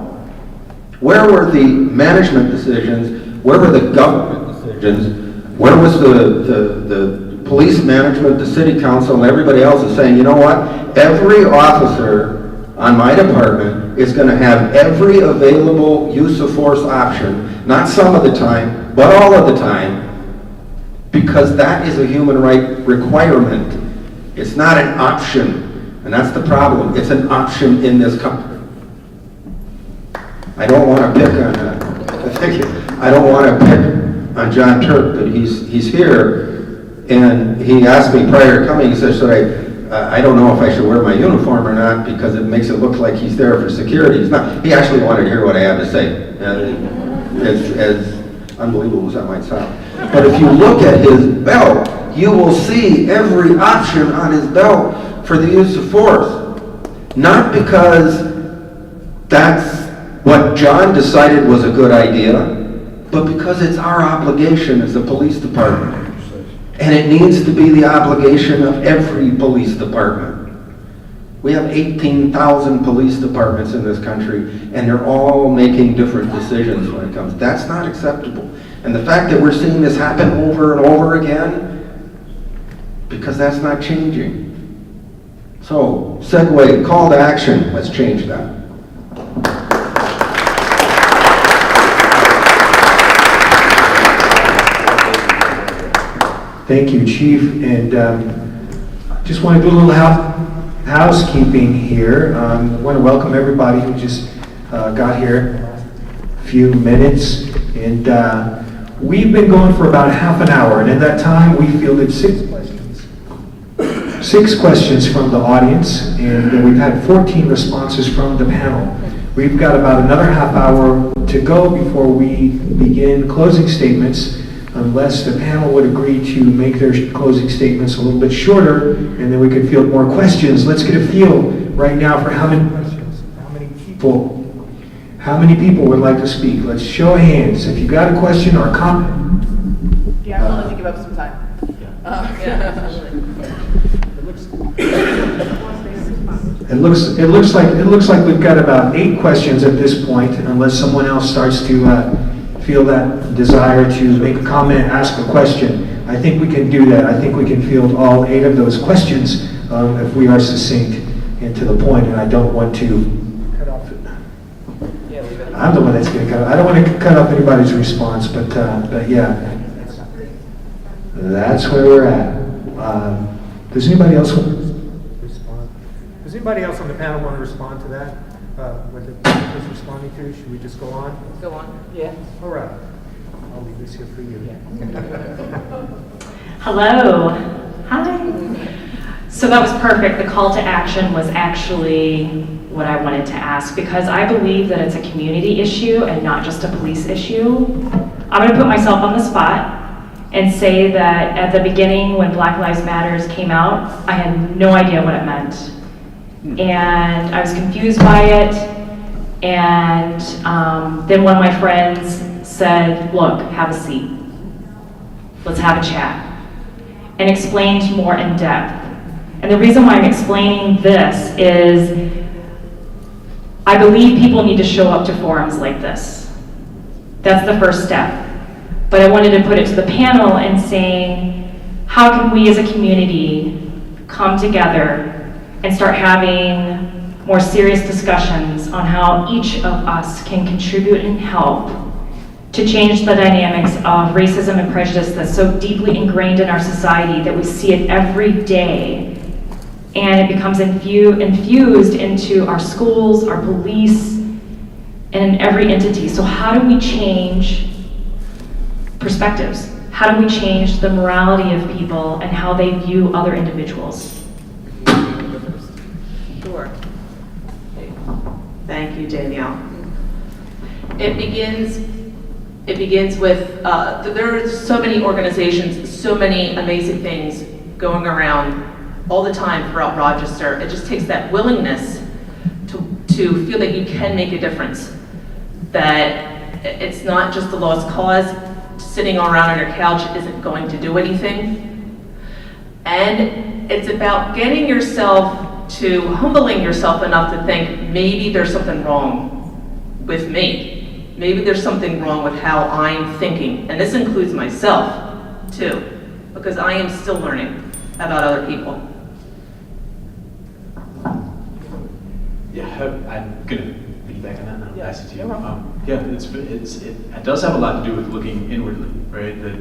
E: Where were the management decisions? Where were the government decisions? Where was the police management, the city council, and everybody else is saying, you know what? Every officer on my department is going to have every available use of force option, not some of the time, but all of the time, because that is a human right requirement. It's not an option, and that's the problem. It's an option in this country. I don't want to pick on, thank you. I don't want to pick on John Turk, but he's here, and he asked me prior to coming, he said, I don't know if I should wear my uniform or not because it makes it look like he's there for security. He's not. He actually wanted to hear what I have to say, as unbelievable as that might sound. But if you look at his belt, you will see every option on his belt for the use of force. Not because that's what John decided was a good idea, but because it's our obligation as a police department. And it needs to be the obligation of every police department. We have 18,000 police departments in this country, and they're all making different decisions when it comes. That's not acceptable. And the fact that we're seeing this happen over and over again, because that's not changing. So, segue, call to action, let's change that.
A: Thank you, Chief, and just want to do a little housekeeping here. I want to welcome everybody who just got here a few minutes, and we've been going for about half an hour, and in that time we fielded 6 questions from the audience, and we've had 14 responses from the panel. We've got about another half hour to go before we begin closing statements, unless the panel would agree to make their closing statements a little bit shorter, and then we could field more questions. Let's get a feel right now for how many questions, how many people would like to speak. Let's show of hands. If you got a question or a comment.
D: Yeah, I'm willing to give up some time.
A: It looks like we've got about 8 questions at this point, unless someone else starts to feel that desire to make a comment, ask a question. I think we can do that. I think we can field all 8 of those questions if we are succinct and to the point, and I don't want to cut off. I'm the one that's going to cut off. I don't want to cut off anybody's response, but yeah, that's where we're at. Does anybody else want to respond? Does anybody else on the panel want to respond to that? What the was responding to? Should we just go on?
D: Go on. Yeah.
A: All right. I'll leave this here for you.
L: Hello. Hi. So that was perfect. The call to action was actually what I wanted to ask, because I believe that it's a community issue and not just a police issue. I'm going to put myself on the spot and say that at the beginning when Black Lives Matters came out, I had no idea what it meant. And I was confused by it, and then one of my friends said, look, have a seat. Let's have a chat. And explained more in depth. And the reason why I'm explaining this is I believe people need to show up to forums like this. That's the first step. But I wanted to put it to the panel and saying, how can we as a community come together and start having more serious discussions on how each of us can contribute and help to change the dynamics of racism and prejudice that's so deeply ingrained in our society that we see it every day, and it becomes infused into our schools, our police, and in every entity. So how do we change perspectives? How do we change the morality of people and how they view other individuals?
D: Sure.
B: Thank you, Danielle. It begins with, there are so many organizations, so many amazing things going around all the time throughout Rochester. It just takes that willingness to feel that you can make a difference, that it's not just a lost cause. Sitting around on your couch isn't going to do anything. And it's about getting yourself to, humbling yourself enough to think, maybe there's something wrong with me. Maybe there's something wrong with how I'm thinking. And this includes myself, too, because I am still learning about other people.
C: Yeah, I'm gonna piggyback on that and I'll pass it to you. Yeah, it does have a lot to do with looking inwardly, right? That,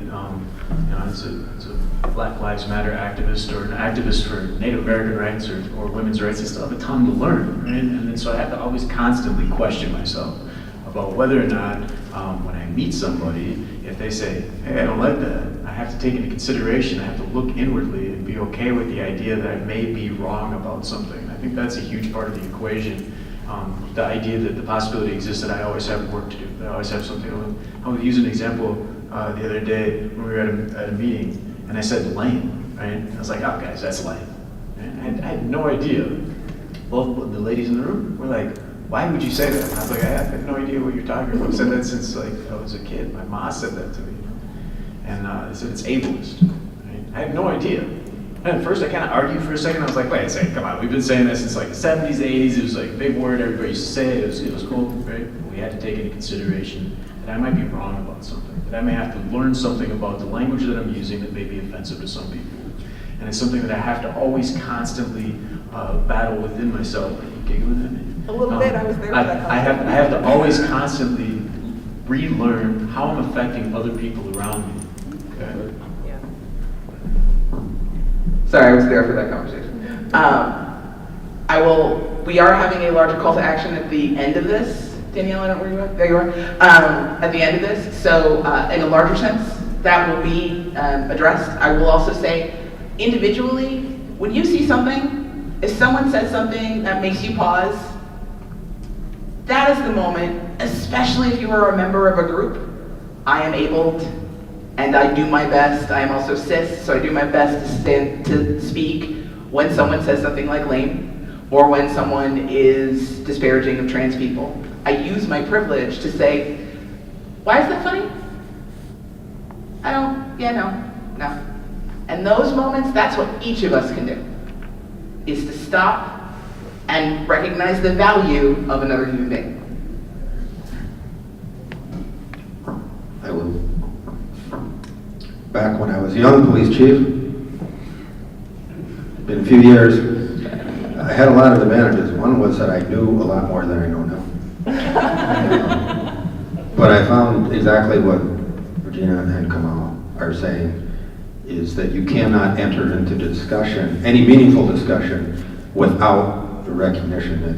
C: as a Black Lives Matter activist or an activist for Native American rights or women's rights, I still have a ton to learn, right? And then so I have to always constantly question myself about whether or not when I meet somebody, if they say, hey, I don't like that, I have to take into consideration, I have to look inwardly and be okay with the idea that I may be wrong about something. I think that's a huge part of the equation. The idea that the possibility exists that I always have work to do, that I always have something to do. I'll use an example the other day when we were at a meeting, and I said lame, right? I was like, oh guys, that's lame. And I had no idea. Both the ladies in the room were like, why would you say that? And I was like, I have no idea what you're talking about. I've said that since like I was a kid. My mom said that to me. And they said it's ableist. Right? I had no idea. And at first I kind of argued for a second. I was like, wait a second, come on. We've been saying this since like the 70s, 80s. It was like a big word. Everybody used to say it. It was cool, right? But we had to take into consideration that I might be wrong about something. That I may have to learn something about the language that I'm using that may be offensive to some people. And it's something that I have to always constantly battle within myself. Are you giggling at me?
D: A little bit, I was there for that
C: I have to always constantly relearn how I'm affecting other people around me. Okay?
D: Yeah. Sorry, I was there for that conversation. We are having a larger call to action at the end of this. Danielle, I don't know where you are. There you are. At the end of this. So in a larger sense, that will be addressed. I will also say, individually, when you see something, if someone says something that makes you pause, that is the moment, especially if you are a member of a group. I am abled, and I do my best. I am also cis, so I do my best to speak when someone says something like lame, or when someone is disparaging of trans people. I use my privilege to say, why is that funny? No. And those moments, that's what each of us can do, is to stop and recognize the value of another human being.
E: I was, back when I was a young police chief, been a few years, I had a lot of advantages. One was that I knew a lot more than I know now. But I found exactly what Regina and Kamal are saying, is that you cannot enter into discussion, any meaningful discussion, without the recognition that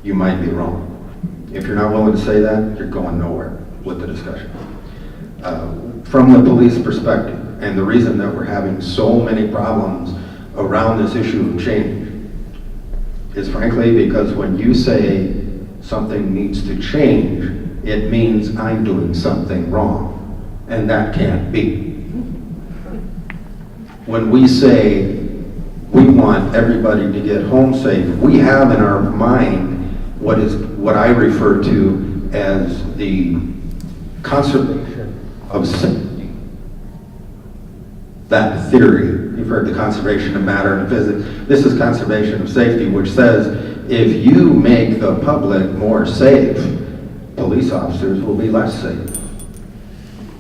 E: you might be wrong. If you're not willing to say that, you're going nowhere with the discussion. From the police perspective, and the reason that we're having so many problems around this issue of change is frankly because when you say something needs to change, it means I'm doing something wrong, and that can't be. When we say we want everybody to get home safe, we have in our mind what I refer to as the conservation of safety. That theory, you've heard the conservation of matter and physics. This is conservation of safety, which says if you make the public more safe, police officers will be less safe.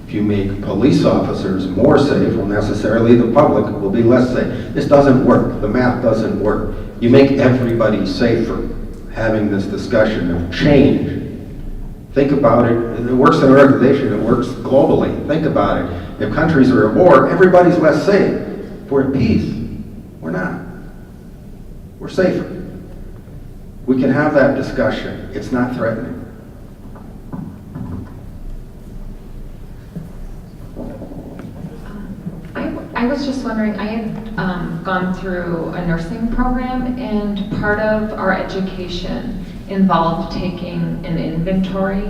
E: If you make police officers more safe, well, necessarily the public will be less safe. This doesn't work. The math doesn't work. You make everybody safer having this discussion of change. Think about it. It works in our organization. It works globally. Think about it. If countries are at war, everybody's less safe. If we're at peace, we're not. We're safer. We can have that discussion. It's not threatening.
L: I was just wondering, I had gone through a nursing program, and part of our education involved taking an inventory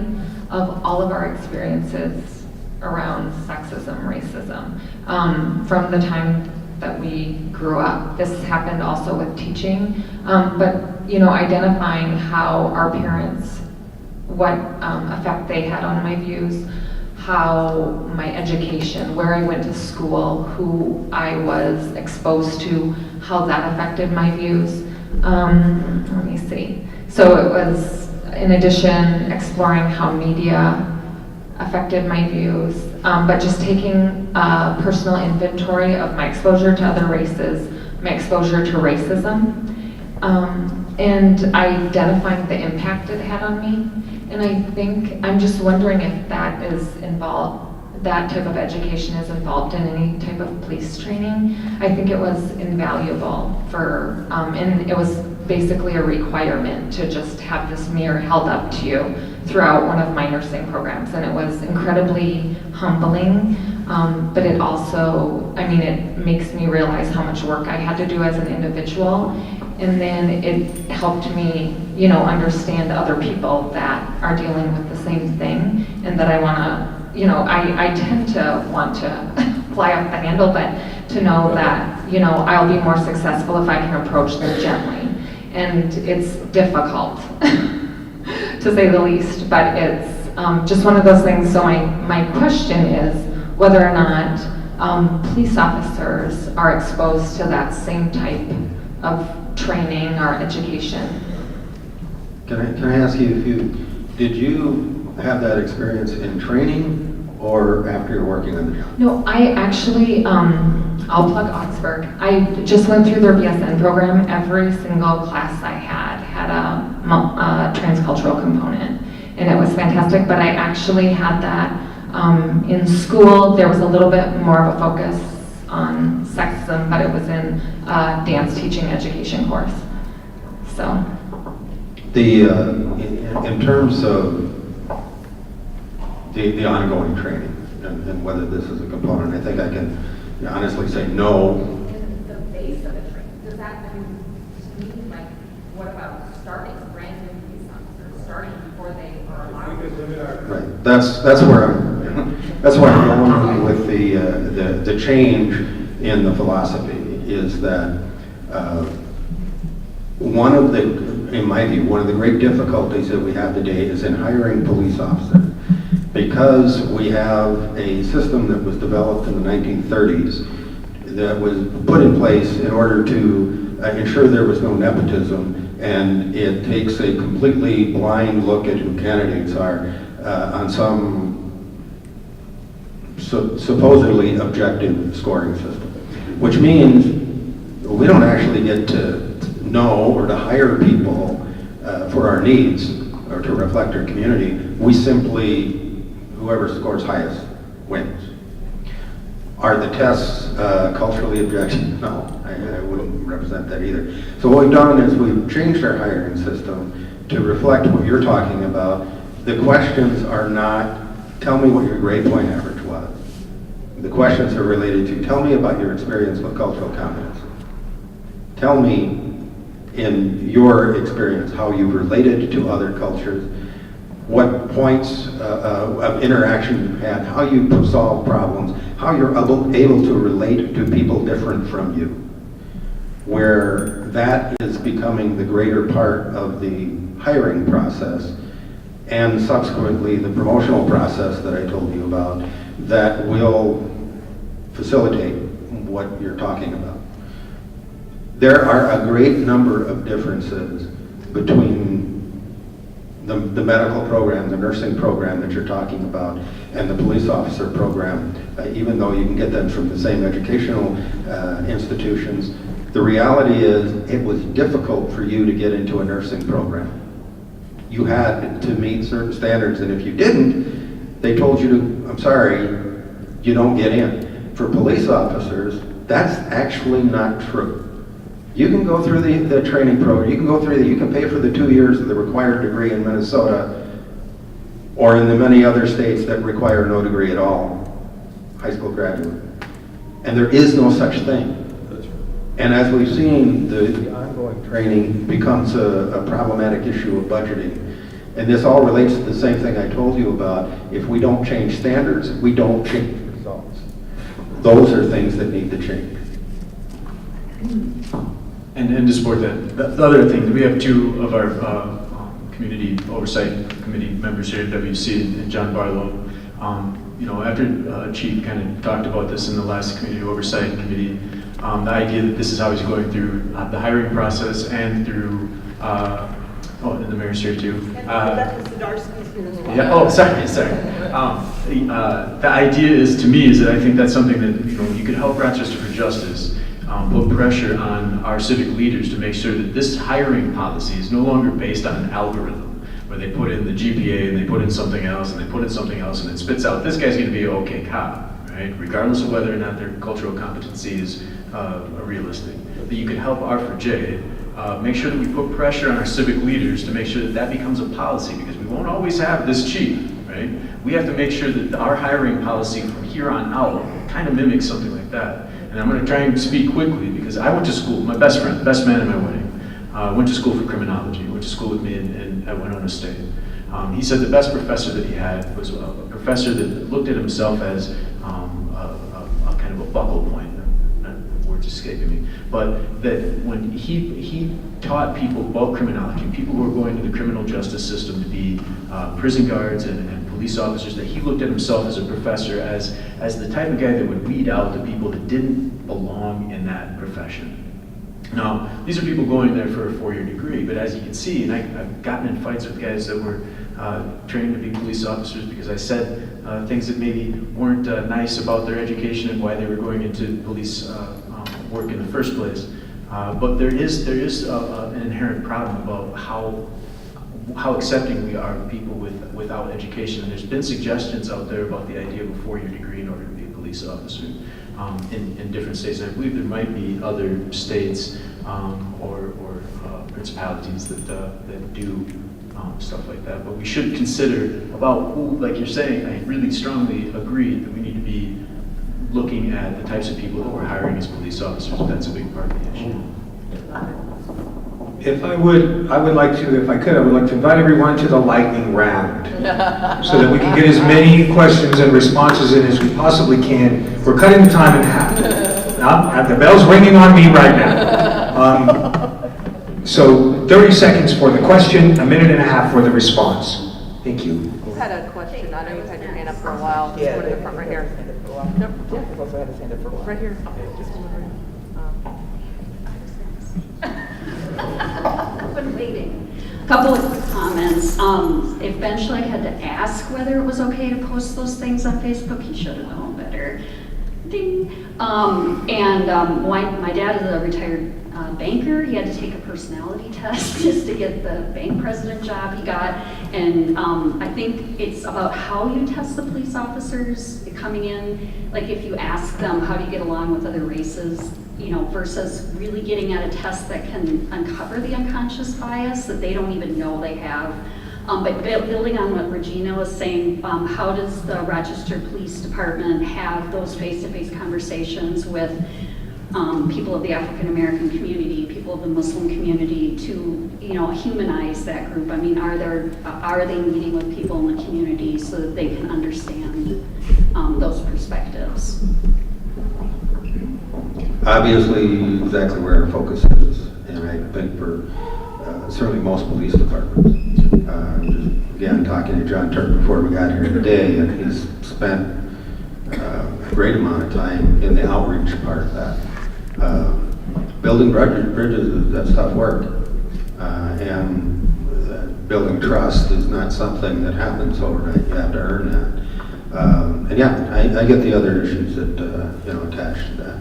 L: of all of our experiences around sexism, racism, from the time that we grew up. This happened also with teaching, but identifying how our parents what effect they had on my views, how my education, where I went to school, who I was exposed to, how that affected my views. Let me see. So it was, in addition, exploring how media affected my views, but just taking personal inventory of my exposure to other races, my exposure to racism, and identifying the impact it had on me. And I think, I'm just wondering if that is involved, that type of education is involved in any type of police training. I think it was invaluable for, and it was basically a requirement to just have this mirror held up to you throughout one of my nursing programs. And it was incredibly humbling, but it also, I mean, it makes me realize how much work I had to do as an individual. And then it helped me, you know, understand other people that are dealing with the same thing, and that I want to, you know, I tend to want to fly off the handle, but to know that, you know, I'll be more successful if I can approach them gently. And it's difficult, to say the least, but it's just one of those things. So my question is whether or not police officers are exposed to that same type of training or education.
E: Can I ask you did you have that experience in training or after you're working on the job?
L: No, I actually, I'll plug Augsburg. I just went through their BSN program. Every single class I had a transcultural component, and it was fantastic, but I actually had that in school. There was a little bit more of a focus on sexism, but it was in a dance teaching education course. So.
E: In terms of the ongoing training and whether this is a component, I think I can honestly say no.
L: In the base of the training, does that mean, like, what about starting brand new police officers, starting before they are allowed?
E: Right. That's where I'm going with the change in the philosophy is that in my view, one of the great difficulties that we have today is in hiring police officers. Because we have a system that was developed in the 1930s that was put in place in order to ensure there was no nepotism, and it takes a completely blind look at who candidates are on some supposedly objective scoring system, which means we don't actually get to know or to hire people for our needs or to reflect our community. We simply, whoever scores highest wins. Are the tests culturally objective? No, I wouldn't represent that either. So what we've done is we've changed our hiring system to reflect what you're talking about. The questions are not, tell me what your grade point average was. The questions are related to, tell me about your experience with cultural competence. Tell me, in your experience, how you've related to other cultures, what points of interaction you've had, how you solve problems, how you're able to relate to people different from you. Where that is becoming the greater part of the hiring process, and subsequently the promotional process that I told you about, that will facilitate what you're talking about. There are a great number of differences between the medical program, the nursing program that you're talking about, and the police officer program, even though you can get them from the same educational institutions. The reality is it was difficult for you to get into a nursing program. You had to meet certain standards, and if you didn't, they told you to, I'm sorry, you don't get in. For police officers, that's actually not true. You can go through the training program, you can pay for the 2 years of the required degree in Minnesota, or in the many other states that require no degree at all, high school graduate. And there is no such thing. And as we've seen, the ongoing training becomes a problematic issue of budgeting. And this all relates to the same thing I told you about. If we don't change standards, we don't change results. Those are things that need to change.
C: And to support that, the other thing, we have two of our community oversight committee members here at WC and John Barlow. You know, after Chief kind of talked about this in the last community oversight committee, the idea that this is how he's going through the hiring process and through, and the mayor's here too. Yeah, oh, sorry. The idea is, to me, is that I think that's something that, you know, you could help Rochester for Justice put pressure on our civic leaders to make sure that this hiring policy is no longer based on an algorithm where they put in the GPA and they put in something else and they put in something else and it spits out, this guy's going to be an okay cop, right? Regardless of whether or not their cultural competency is realistic. That you can help R4J make sure that we put pressure on our civic leaders to make sure that that becomes a policy, because we won't always have this chief, right? We have to make sure that our hiring policy from here on out kind of mimics something like that. And I'm going to try and speak quickly because I went to school, my best friend, the best man at my wedding, went to school for criminology, went to school with me at Winona State. He said the best professor that he had was a professor that looked at himself as a kind of a buckle point. Words escaping me, but that when he taught people about criminology, people who were going to the criminal justice system to be prison guards and police officers, that he looked at himself as a professor as the type of guy that would weed out the people that didn't belong in that profession. Now, these are people going there for a 4-year degree, but as you can see, and I've gotten in fights with guys that were trained to be police officers because I said things that maybe weren't nice about their education and why they were going into police work in the first place. But there is an inherent problem about how accepting we are of people without education. And there's been suggestions out there about the idea of a 4-year degree in order to be a police officer in different states. And I believe there might be other states or principalities that do stuff like that. But we should consider about who, like you're saying, I really strongly agree that we need to be looking at the types of people that we're hiring as police officers. That's a big part of the issue.
A: I would like to invite everyone to the lightning round so that we can get as many questions and responses in as we possibly can. We're cutting the time in half. The bell's ringing on me right now. So 30 seconds for the question, a minute and a half for the response. Thank you.
M: You had a question. I know you've had your hand up for a while. Just go to the front right here. Nope. Jeff also had his hand up for a while. Right here. Just
N: I've been waiting. A couple of comments. Eventually I had to ask whether it was okay to post those things on Facebook. He should have known better. Ding. My dad is a retired banker. He had to take a personality test just to get the bank president job he got. And I think it's about how you test the police officers coming in. Like if you ask them, how do you get along with other races? You know, versus really getting at a test that can uncover the unconscious bias that they don't even know they have. But building on what Regina was saying, how does the Rochester Police Department have those face-to-face conversations with people of the African American community, people of the Muslim community, to humanize that group? I mean, are they meeting with people in the community so that they can understand those perspectives?
E: Obviously, exactly where our focus is, and I think for certainly most police departments. Again, talking to John Turk before we got here today, and he's spent a great amount of time in the outreach part of that. Building bridges, that's tough work, and building trust is not something that happens overnight. You have to earn that. And yeah, I get the other issues that attached to that.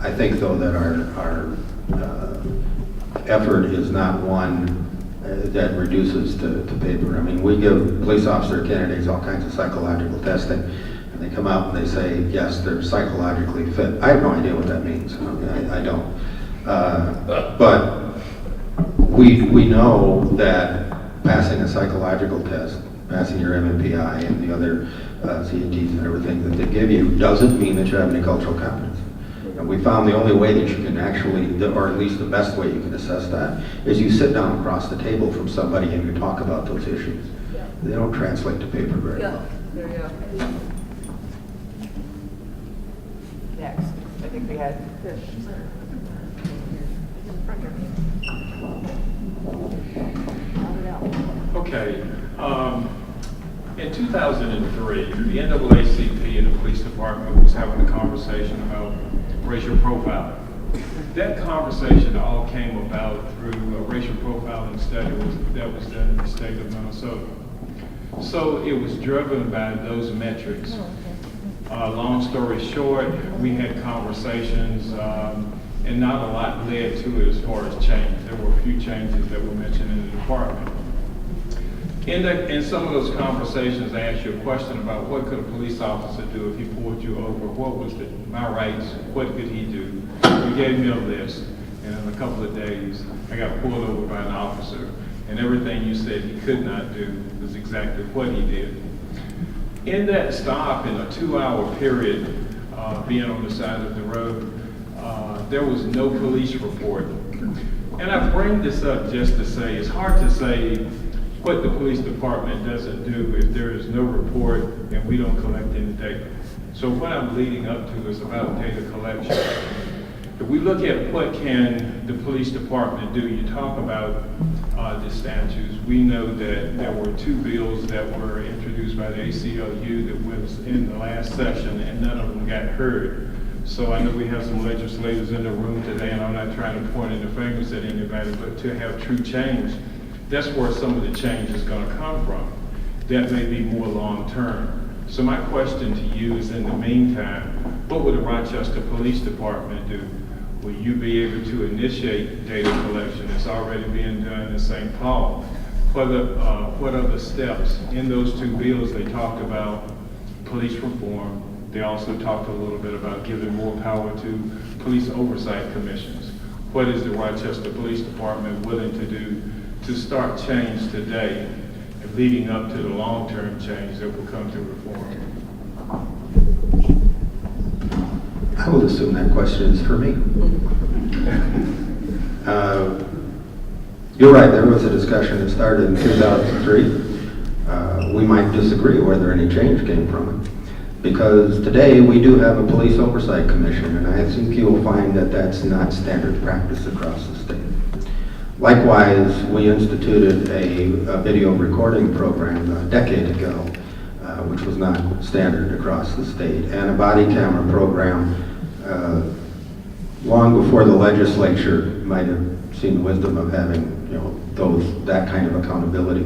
E: I think, though, that our effort is not one that reduces to paper. I mean, we give police officer candidates all kinds of psychological testing, and they come out and they say, yes, they're psychologically fit. I have no idea what that means. I don't. But we know that passing a psychological test, passing your MMPI and the other CATs and everything that they give you, doesn't mean that you have any cultural competence. And we found the only way that you can actually, or at least the best way you can assess that, is you sit down across the table from somebody and you talk about those issues. Yeah. They don't translate to paper very well.
M: There you go. Next, I think we had Fish. Front here.
O: Okay. In 2003, the NAACP and the police department was having a conversation about racial profiling. That conversation all came about through a racial profiling study that was done in the state of Minnesota. So it was driven by those metrics. Long story short, we had conversations and not a lot led to it as far as change. There were a few changes that were mentioned in the department. In some of those conversations, I asked you a question about what could a police officer do if he pulled you over? What was my rights? What could he do? You gave me a list, and in a couple of days, I got pulled over by an officer, and everything you said he could not do was exactly what he did. In that stop, in a 2-hour period, being on the side of the road, there was no police report. And I bring this up just to say, it's hard to say what the police department doesn't do if there is no report and we don't collect any data. So what I'm leading up to is about data collection. If we look at what can the police department do, you talk about the statutes. We know that there were 2 bills that were introduced by the ACLU that was in the last session and none of them got heard. So I know we have some legislators in the room today, and I'm not trying to point any fingers at anybody, but to have true change, that's where some of the change is going to come from. That may be more long-term. So my question to you is, in the meantime, what would the Rochester Police Department do? Will you be able to initiate data collection? It's already being done in St. Paul. What are the steps? In those 2 bills, they talked about police reform. They also talked a little bit about giving more power to police oversight commissions. What is the Rochester Police Department willing to do to start change today, and leading up to the long-term change that will come through reform?
E: I will assume that question is for me. You're right, there was a discussion that started in 2003. We might disagree whether any change came from it, because today we do have a police oversight commission, and I think you'll find that that's not standard practice across the state. Likewise, we instituted a video recording program a decade ago, which was not standard across the state, and a body camera program long before the legislature might have seen the wisdom of having, that kind of accountability.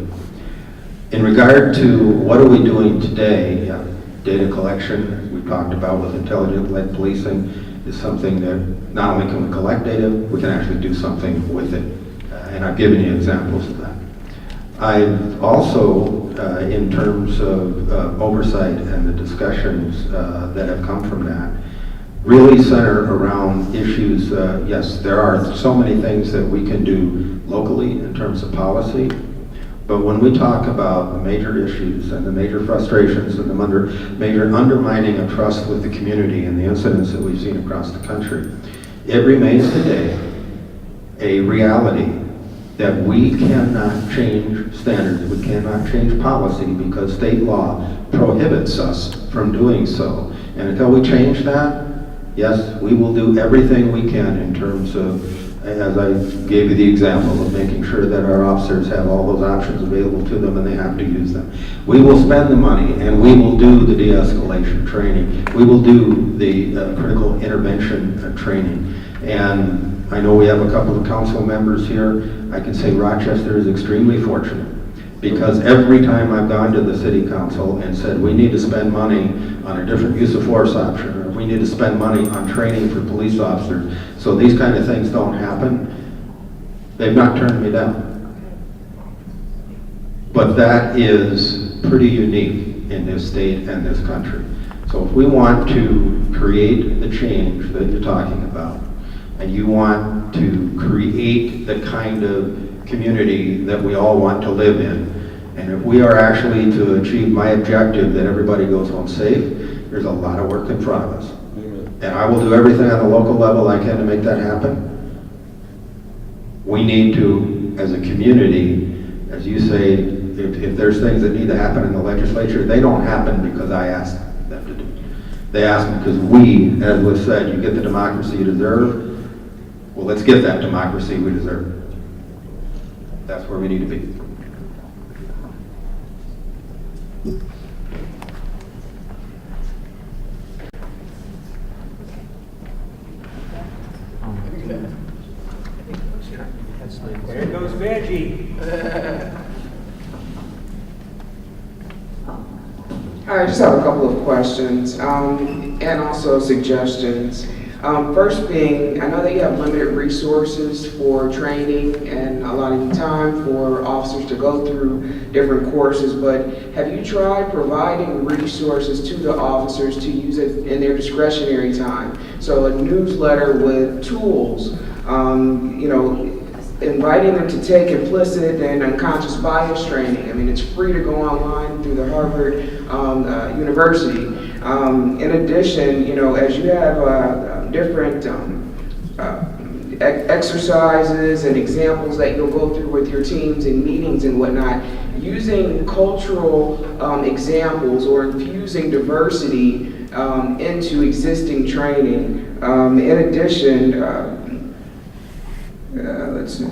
E: In regard to what are we doing today, data collection, as we talked about with intelligent-led policing, is something that not only can we collect data, we can actually do something with it. And I've given you examples of that. I've also, in terms of oversight and the discussions that have come from that, really center around issues. Yes, there are so many things that we can do locally in terms of policy, but when we talk about the major issues and the major frustrations and the major undermining of trust with the community and the incidents that we've seen across the country, it remains today a reality that we cannot change standards, we cannot change policy because state law prohibits us from doing so. And until we change that, yes, we will do everything we can in terms of, as I gave you the example of making sure that our officers have all those options available to them and they have to use them. We will spend the money and we will do the de-escalation training. We will do the critical intervention training. And I know we have a couple of council members here. I can say Rochester is extremely fortunate because every time I've gone to the city council and said we need to spend money on a different use of force option, or we need to spend money on training for police officers so these kind of things don't happen, they've not turned me down. But that is pretty unique in this state and this country. So if we want to create the change that you're talking about, and you want to create the kind of community that we all want to live in, and if we are actually to achieve my objective that everybody goes home safe, there's a lot of work in front of us. And I will do everything on the local level I can to make that happen. We need to, as a community, as you say, if there's things that need to happen in the legislature, they don't happen because I ask them to do. They ask because we, as was said, you get the democracy you deserve. Well, let's get that democracy we deserve. That's where we need to be.
G: There goes Veggie.
P: I just have a couple of questions and also suggestions. First being, I know that you have limited resources for training and allotting time for officers to go through different courses, but have you tried providing resources to the officers to use it in their discretionary time? So a newsletter with tools, inviting them to take implicit and unconscious bias training. I mean, it's free to go online through the Harvard University. In addition, as you have different exercises and examples that you'll go through with your teams and meetings and whatnot, using cultural examples or infusing diversity into existing training. In addition, let's see.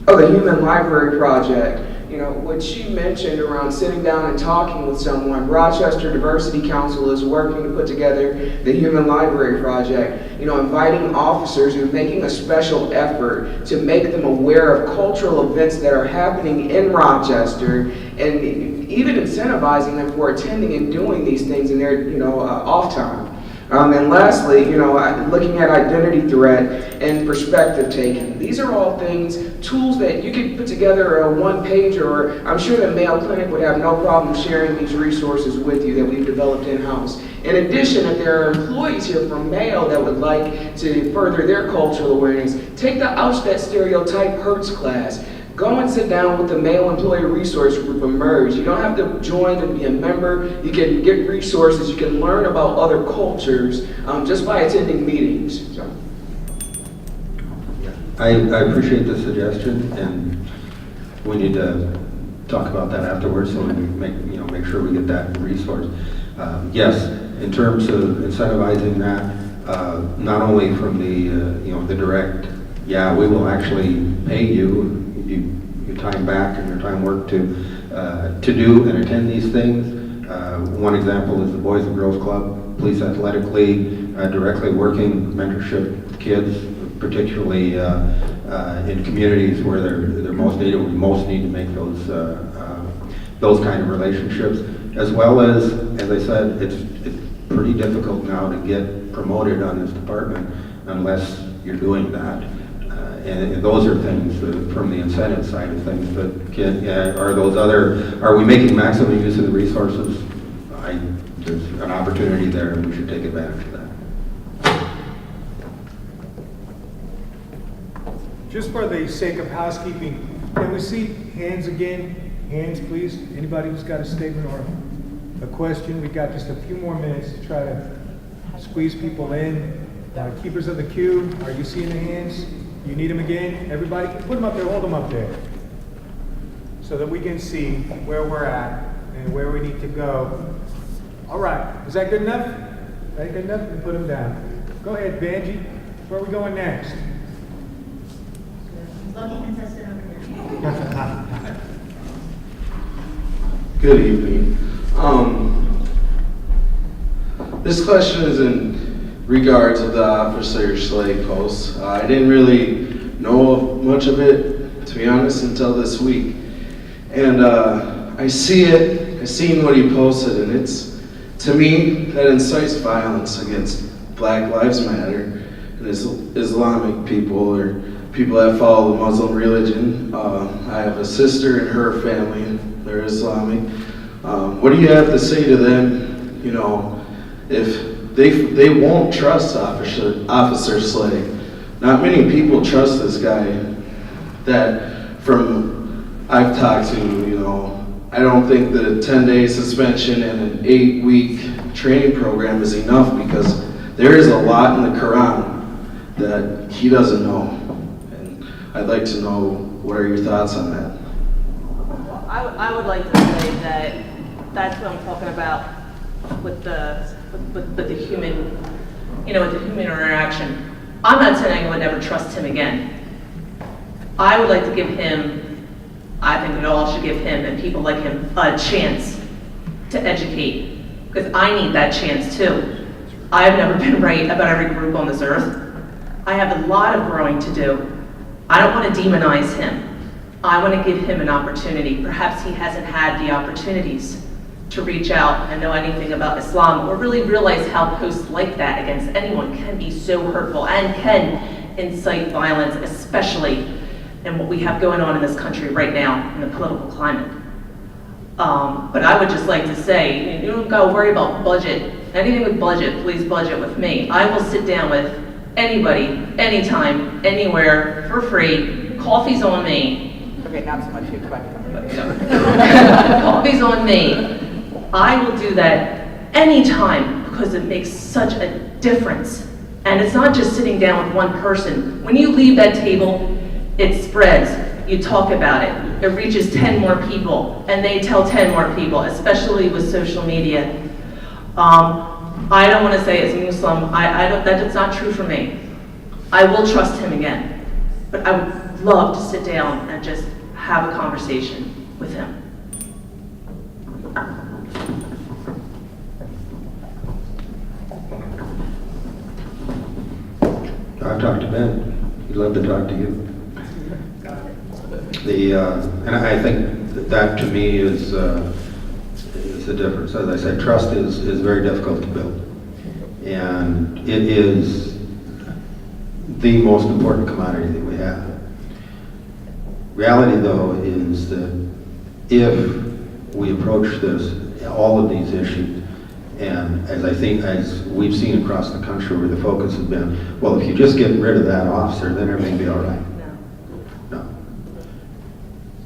P: The Human Library Project. What she mentioned around sitting down and talking with someone, Rochester Diversity Council is working to put together the Human Library Project. Inviting officers and making a special effort to make them aware of cultural events that are happening in Rochester, and even incentivizing them for attending and doing these things in their off time. And lastly, looking at identity threat and perspective taking. These are all things, tools that you could put together a one-page, or I'm sure that Mayo Clinic would have no problem sharing these resources with you that we've developed in-house. In addition, if there are employees here from Mayo that would like to further their cultural awareness, take the Ouch That Stereotype Hurts class. Go and sit down with the Mayo Employee Resource Group, Emerge. You don't have to join and be a member. You can get resources. You can learn about other cultures just by attending meetings. So.
E: I appreciate the suggestion, and we need to talk about that afterwards, so we make sure we get that resource. Yes, in terms of incentivizing that, not only from the direct, we will actually pay you your time back and your time work to do and attend these things. One example is the Boys and Girls Club, Police Athletic League, directly working mentorship with kids, particularly in communities where they're most needed. We most need to make those kind of relationships, as well as I said, it's pretty difficult now to get promoted on this department unless you're doing that. And those are things from the incentive side of things. But are we making maximum use of the resources? There's an opportunity there, and we should take advantage of that.
A: Just for the sake of housekeeping, can we see hands again? Hands, please. Anybody who's got a statement or a question? We've got just a few more minutes to try to squeeze people in. Keepers of the queue, are you seeing the hands? You need them again? Everybody, put them up there, hold them up there, so that we can see where we're at and where we need to go. All right, is that good enough? Is that good enough? And put them down. Go ahead, Banji. Where are we going next?
Q: Lucky contestant over here.
R: Good evening. This question is in regards of the Officer Slade post. I didn't really know much of it, to be honest, until this week. And I seen what he posted, and it's, to me, that incites violence against Black Lives Matter and Islamic people, or people that follow the Muslim religion. I have a sister and her family, they're Islamic. What do you have to say to them, if they won't trust Officer Slade? Not many people trust this guy that from I've talked to, I don't think that a 10-day suspension and an 8-week training program is enough, because there is a lot in the Quran that he doesn't know. And I'd like to know, what are your thoughts on that?
B: Well, I would like to say that that's what I'm talking about with the human, with the human interaction. I'm not saying I would never trust him again. I would like to give him, I think we all should give him and people like him a chance to educate, because I need that chance too. I have never been right about every group on this earth. I have a lot of growing to do. I don't want to demonize him. I want to give him an opportunity. Perhaps he hasn't had the opportunities to reach out and know anything about Islam, or really realize how posts like that against anyone can be so hurtful and can incite violence, especially in what we have going on in this country right now in the political climate. But I would just like to say, you don't got to worry about budget. Anything with budget, please budget with me. I will sit down with anybody, anytime, anywhere, for free. Coffee's on me.
D: Okay, not so much you, but
B: Coffee's on me. I will do that anytime because it makes such a difference. And it's not just sitting down with one person. When you leave that table, it spreads. You talk about it. It reaches 10 more people, and they tell 10 more people, especially with social media. I don't want to say as a Muslim, that's not true for me. I will trust him again, but I would love to sit down and just have a conversation with him.
E: I've talked to Ben. He'd love to talk to you. And I think that to me is the difference. As I said, trust is very difficult to build. And it is the most important commodity that we have. Reality, though, is that if we approach this, all of these issues, and as we've seen across the country where the focus has been, well, if you just get rid of that officer, then everything will be all right. No.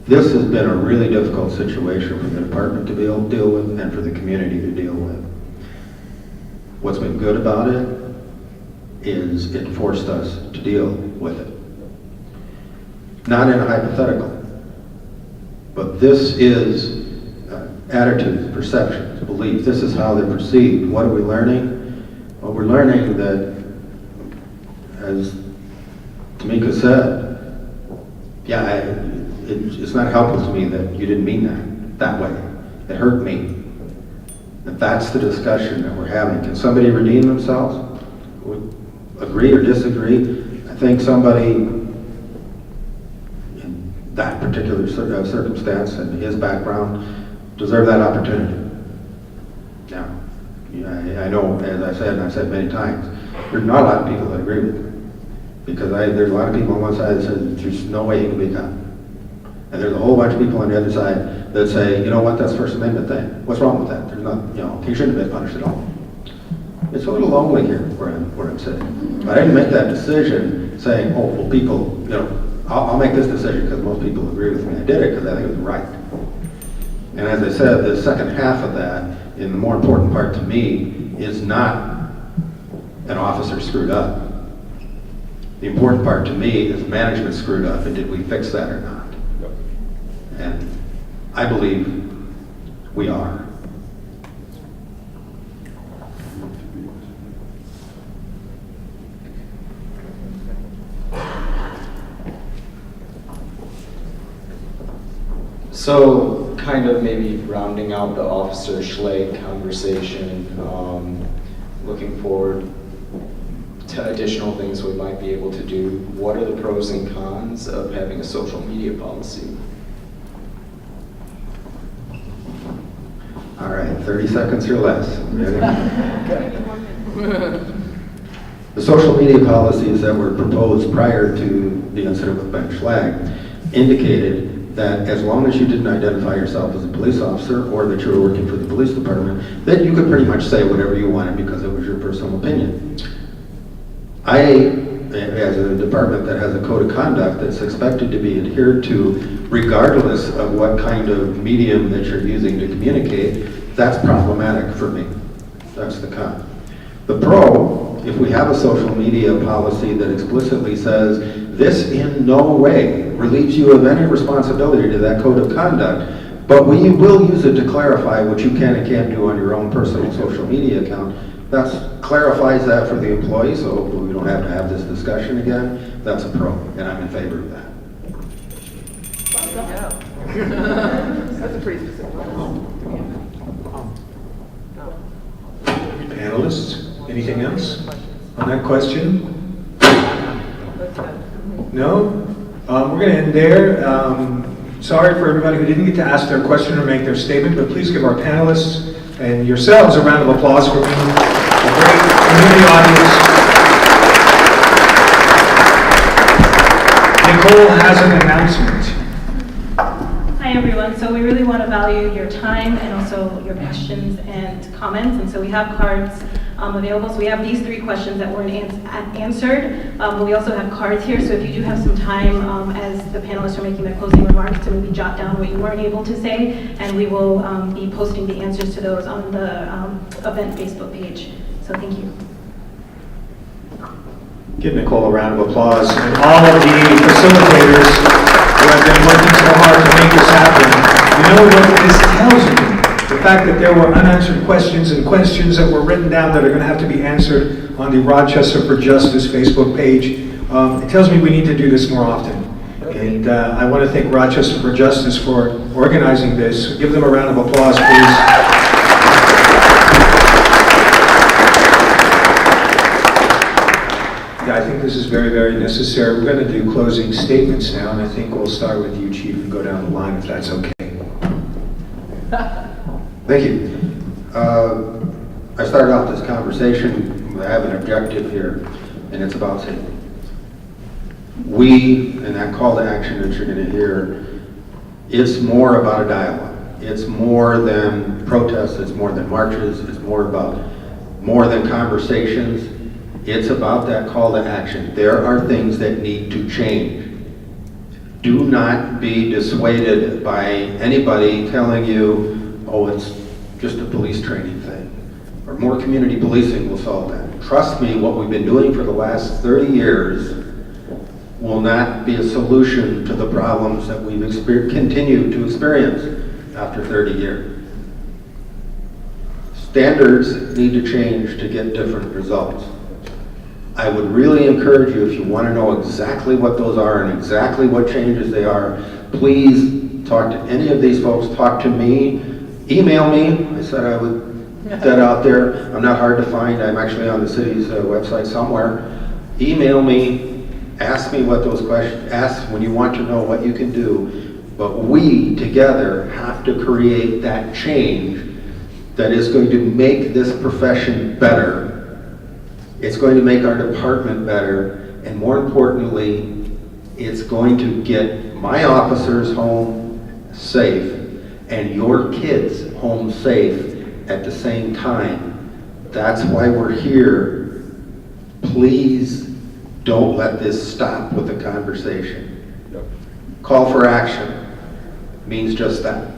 E: This has been a really difficult situation for the department to be able to deal with and for the community to deal with. What's been good about it is it forced us to deal with it. Not in a hypothetical, but this is attitudes, perceptions, beliefs. This is how they're perceived. What are we learning? Well, we're learning that, as Tamika said, yeah, it's not helpful to me that you didn't mean that way. It hurt me. That's the discussion that we're having. Can somebody redeem themselves? Agree or disagree? I think somebody in that particular circumstance and his background deserve that opportunity. Now, I know, as I said, and I've said many times, there's not a lot of people that agree with me. Because there's a lot of people on one side that say there's no way he can be a cop. And there's a whole bunch of people on the other side that say, you know what, that's First Amendment thing. What's wrong with that? There's not, he shouldn't have been punished at all. It's a little lonely here where I'm sitting. I didn't make that decision saying, oh, well, people, I'll make this decision because most people agree with me. I did it because I think it was right. And as I said, the second half of that, and the more important part to me, is not an officer screwed up. The important part to me is management screwed up, and did we fix that or not? And I believe we are.
S: So, kind of maybe rounding out the Officer Schlegg conversation, looking forward to additional things we might be able to do. What are the pros and cons of having a social media policy?
E: All right, 30 seconds or less. The social media policies that were proposed prior to the incident with Ben Schlegg indicated that as long as you didn't identify yourself as a police officer or that you were working for the police department, that you could pretty much say whatever you wanted because it was your personal opinion. As a department that has a code of conduct that's expected to be adhered to regardless of what kind of medium that you're using to communicate, that's problematic for me. That's the con. The pro, if we have a social media policy that explicitly says, this in no way relieves you of any responsibility to that code of conduct, but we will use it to clarify what you can and can't do on your own personal social media account. That clarifies that for the employee, so we don't have to have this discussion again. That's a pro, and I'm in favor of that.
D: That's a pretty specific.
A: panelists. Anything else on that question? No? We're going to end there. Sorry for everybody who didn't get to ask their question or make their statement, but please give our panelists and yourselves a round of applause for being a great community audience. Nicole has an announcement.
T: Hi everyone, so we really want to value your time and also your questions and comments, and so we have cards available. So we have these 3 questions that weren't answered, but we also have cards here, so if you do have some time as the panelists are making their closing remarks to maybe jot down what you weren't able to say, and we will be posting the answers to those on the event Facebook page. So thank you.
A: Give Nicole a round of applause, and all of the facilitators who have been working so hard to make this happen. You know what this tells me? The fact that there were unanswered questions and questions that were written down that are going to have to be answered on the Rochester for Justice Facebook page, it tells me we need to do this more often. And I want to thank Rochester for Justice for organizing this. Give them a round of applause, please. Yeah, I think this is very, very necessary. We're going to do closing statements now, and I think we'll start with you, Chief, and go down the line if that's okay.
E: Thank you. I started off this conversation, I have an objective here, and it's about safety. We, and that call to action that you're going to hear, it's more about a dialogue. It's more than protests, it's more than marches, it's more than conversations. It's about that call to action. There are things that need to change. Do not be dissuaded by anybody telling you, oh, it's just a police training thing, or more community policing will solve that. Trust me, what we've been doing for the last 30 years will not be a solution to the problems that we've continued to experience after 30 years. Standards need to change to get different results. I would really encourage you, if you want to know exactly what those are and exactly what changes they are, please talk to any of these folks, talk to me, email me. I said I would put that out there. I'm not hard to find. I'm actually on the city's website somewhere. Email me, ask me what those questions, ask when you want to know what you can do. But we together have to create that change that is going to make this profession better. It's going to make our department better, and more importantly, it's going to get my officers home safe and your kids home safe at the same time. That's why we're here. Please don't let this stop with the conversation. Call for action means just that.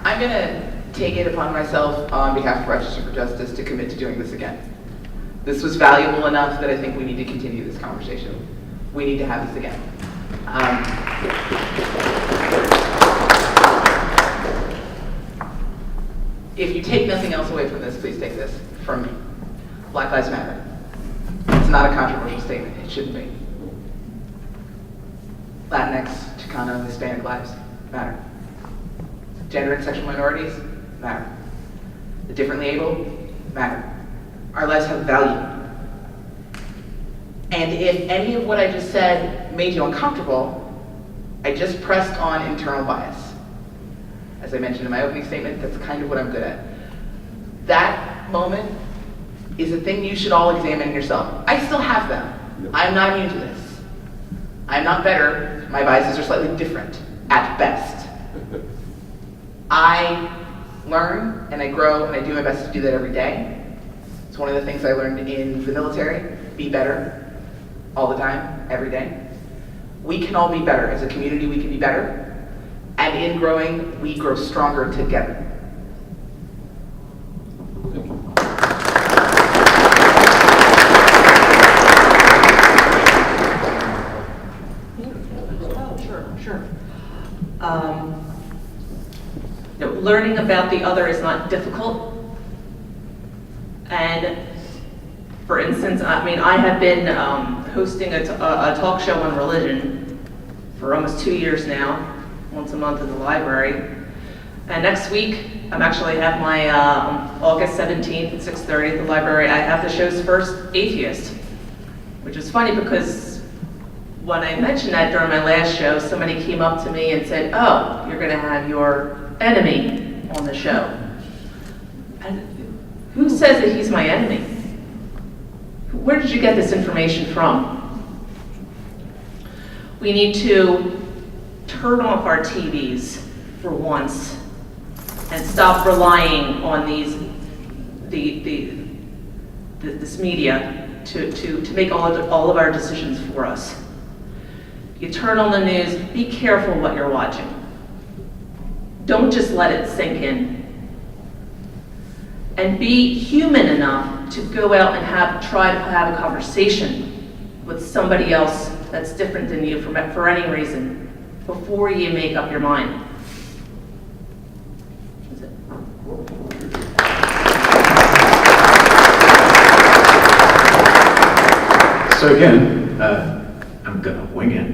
D: I'm going to take it upon myself on behalf of Rochester for Justice to commit to doing this again. This was valuable enough that I think we need to continue this conversation. We need to have this again. If you take nothing else away from this, please take this from me. Black Lives Matter. It's not a controversial statement. It shouldn't be. Latinx, Chicano, Hispanic lives matter. Gender and sexual minorities matter. The differently able matter. Our lives have value. And if any of what I just said made you uncomfortable, I just pressed on internal bias. As I mentioned in my opening statement, that's kind of what I'm good at. That moment is a thing you should all examine yourself. I still have them. I'm not immune to this. I'm not better. My biases are slightly different, at best. I learn and I grow and I do my best to do that every day. It's one of the things I learned in the military. Be better all the time, every day. We can all be better. As a community, we can be better. And in growing, we grow stronger together.
B: Learning about the other is not difficult. And for instance, I have been hosting a talk show on religion for almost 2 years now, once a month in the library. And next week, I'm actually have my, August 17th at 6:30 at the library, I have the show's first atheist, which is funny because when I mentioned that during my last show, somebody came up to me and said, oh, you're gonna have your enemy on the show. And who says that he's my enemy? Where did you get this information from? We need to turn off our TVs for once and stop relying on this media to make all of our decisions for us. You turn on the news, be careful what you're watching. Don't just let it sink in. And be human enough to go out and try to have a conversation with somebody else that's different than you for any reason before you make up your mind. That's it.
C: So again, I'm gonna wing it,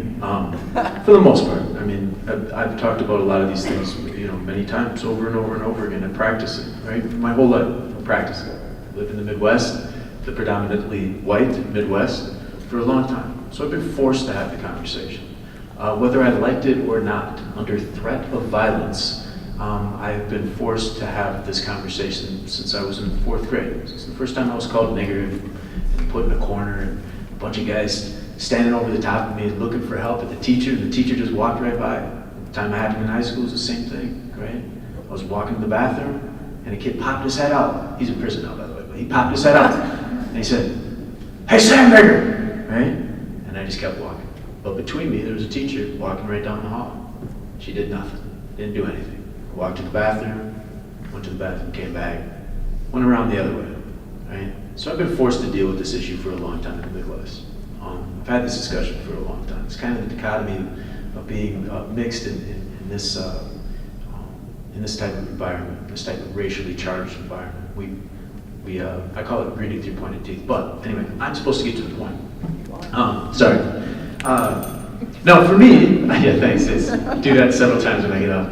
C: for the most part. I mean, I've talked about a lot of these things, many times over and over and over again, and practicing, right? My whole life, I'm practicing. I live in the Midwest, the predominantly white Midwest, for a long time. So I've been forced to have the conversation. Whether I liked it or not, under threat of violence, I've been forced to have this conversation since I was in 4th grade. Since the first time I was called nigger and put in a corner, and a bunch of guys standing over the top of me looking for help at the teacher, and the teacher just walked right by. The time it happened in high school was the same thing, right? I was walking to the bathroom, and a kid popped his head out. He's in prison now, by the way, but he popped his head out, and he said, "Hey, Sam, nigger!" Right? And I just kept walking. But between me, there was a teacher walking right down the hall. She did nothing, didn't do anything. I walked to the bathroom, went to the bathroom, came back, went around the other way, right? So I've been forced to deal with this issue for a long time in the Midwest. I've had this discussion for a long time. It's kind of the dichotomy of being mixed in this type of environment, this type of racially charged environment. I call it reading through pointed teeth. But anyway, I'm supposed to get to the point. Sorry. No, for me, yeah, thanks. I do that several times when I get up.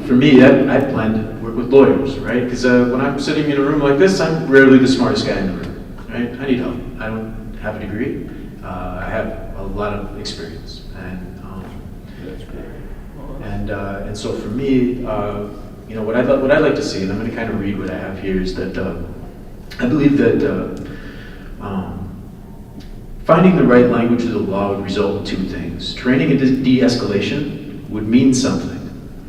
C: For me, I plan to work with lawyers, right? Because when I'm sitting in a room like this, I'm rarely the smartest guy in the room, right? I need help. I don't have a degree. I have a lot of experience, and so for me, what I'd like to see, and I'm going to kind of read what I have here, is that I believe that finding the right language of the law would result in 2 things. Training and de-escalation would mean something,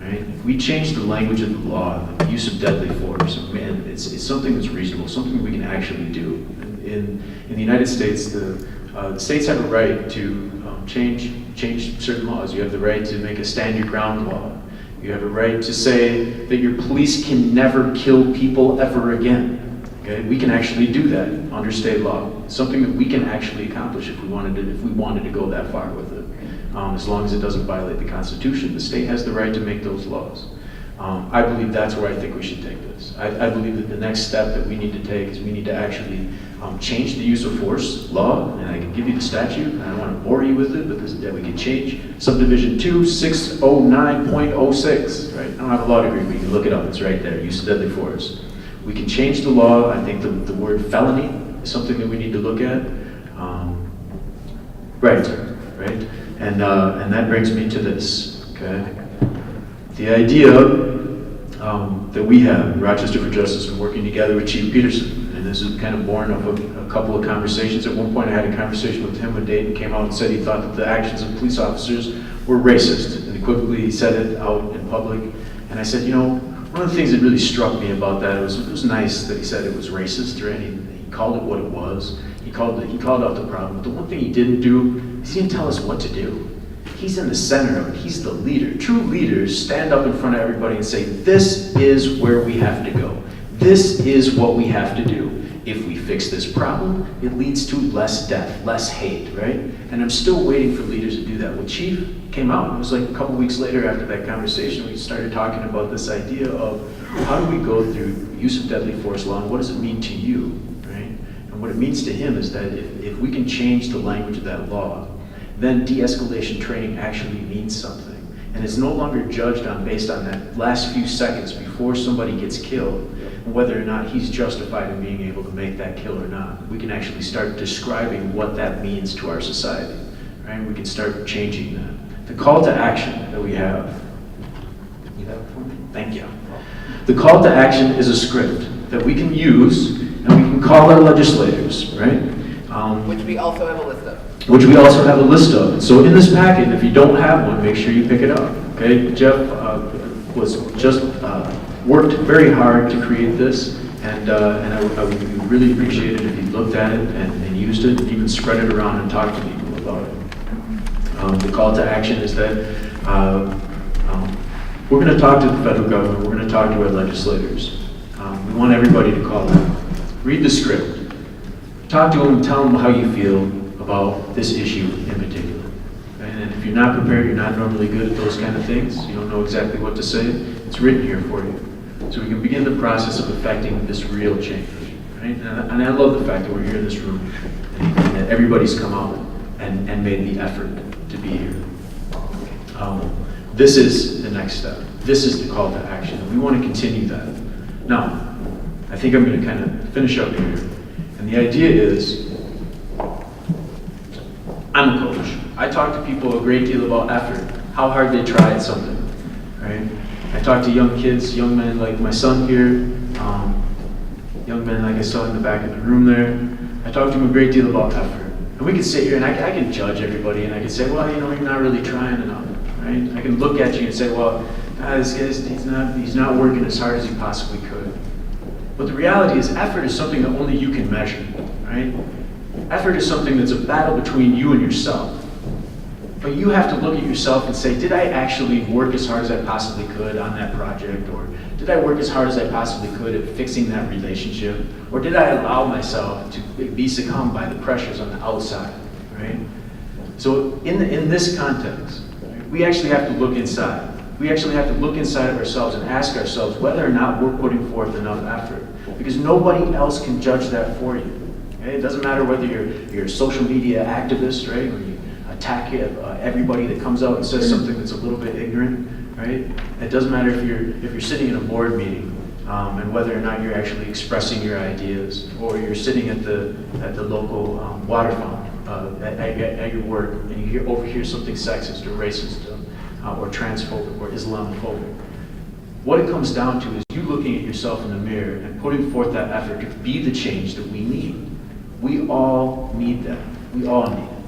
C: right? If we change the language of the law, the use of deadly force, man, it's something that's reasonable, something we can actually do. In the United States, the states have a right to change certain laws. You have the right to make a stand your ground law. You have a right to say that your police can never kill people ever again. Okay? We can actually do that under state law. It's something that we can actually accomplish if we wanted to go that far with it. As long as it doesn't violate the Constitution, the state has the right to make those laws. I believe that's where I think we should take this. I believe that the next step that we need to take is we need to actually change the use of force law, and I can give you the statute, and I don't want to bore you with it, but that we can change subdivision 2609.06, right? I don't have a law degree, but you can look it up, it's right there, use of deadly force. We can change the law. I think the word felony is something that we need to look at. Right, and that brings me to this, okay? The idea that we have, Rochester for Justice, and working together with Chief Peterson, and this is kind of born of a couple of conversations. At one point I had a conversation with him when Dayton came out and said he thought that the actions of police officers were racist, and equivocally he said it out in public. And I said, one of the things that really struck me about that, it was nice that he said it was racist, right? He called it what it was. He called out the problem. But the one thing he didn't do is he didn't tell us what to do. He's in the center of it. He's the leader. True leaders stand up in front of everybody and say, this is where we have to go. This is what we have to do. If we fix this problem, it leads to less death, less hate, right? And I'm still waiting for leaders to do that. When Chief came out, it was like a couple weeks later after that conversation, we started talking about this idea of how do we go through use of deadly force law, and what does it mean to you, right? And what it means to him is that if we can change the language of that law, then de-escalation training actually means something. And it's no longer judged based on that last few seconds before somebody gets killed, and whether or not he's justified in being able to make that kill or not. We can actually start describing what that means to our society, right? We can start changing that. The call to action that we have, you have it for me? Thank you. The call to action is a script that we can use, and we can call our legislators, right?
D: Which we also have a list of.
C: Which we also have a list of. So in this packet, if you don't have one, make sure you pick it up. Okay, Jeff worked very hard to create this, and I would really appreciate it if you looked at it and used it, and even spread it around and talked to people about it. The call to action is that we're going to talk to the federal government. We're going to talk to our legislators. We want everybody to call them. Read the script. Talk to them and tell them how you feel about this issue in particular. And if you're not prepared, you're not normally good at those kind of things, you don't know exactly what to say, it's written here for you. So we can begin the process of effecting this real change. Right? And I love the fact that we're here in this room and that everybody's come out and made the effort to be here. This is the next step. This is the call to action. And we want to continue that. Now, I think I'm going to kind of finish up here. And the idea is, I'm a coach. I talk to people a great deal about effort, how hard they try at something, right? I talk to young kids, young men like my son here, young men like I saw in the back of the room there. I talk to them a great deal about effort. And we can sit here and I can judge everybody and I can say, well, you know, you're not really trying enough, right? I can look at you and say, well, this guy's, he's not working as hard as he possibly could. But the reality is effort is something that only you can measure, right? Effort is something that's a battle between you and yourself. But you have to look at yourself and say, did I actually work as hard as I possibly could on that project? Or did I work as hard as I possibly could at fixing that relationship? Or did I allow myself to be succumbed by the pressures on the outside, right? So in this context, right, we actually have to look inside. We actually have to look inside of ourselves and ask ourselves whether or not we're putting forth enough effort. Because nobody else can judge that for you. Okay? It doesn't matter whether you're a social media activist, right? Or you attack everybody that comes out and says something that's a little bit ignorant, right? It doesn't matter if you're sitting in a board meeting and whether or not you're actually expressing your ideas, or you're sitting at the local water fountain at your work and you overhear something sexist or racist or transphobic or Islamophobic. What it comes down to is you looking at yourself in the mirror and putting forth that effort to be the change that we need. We all need that. We all need it.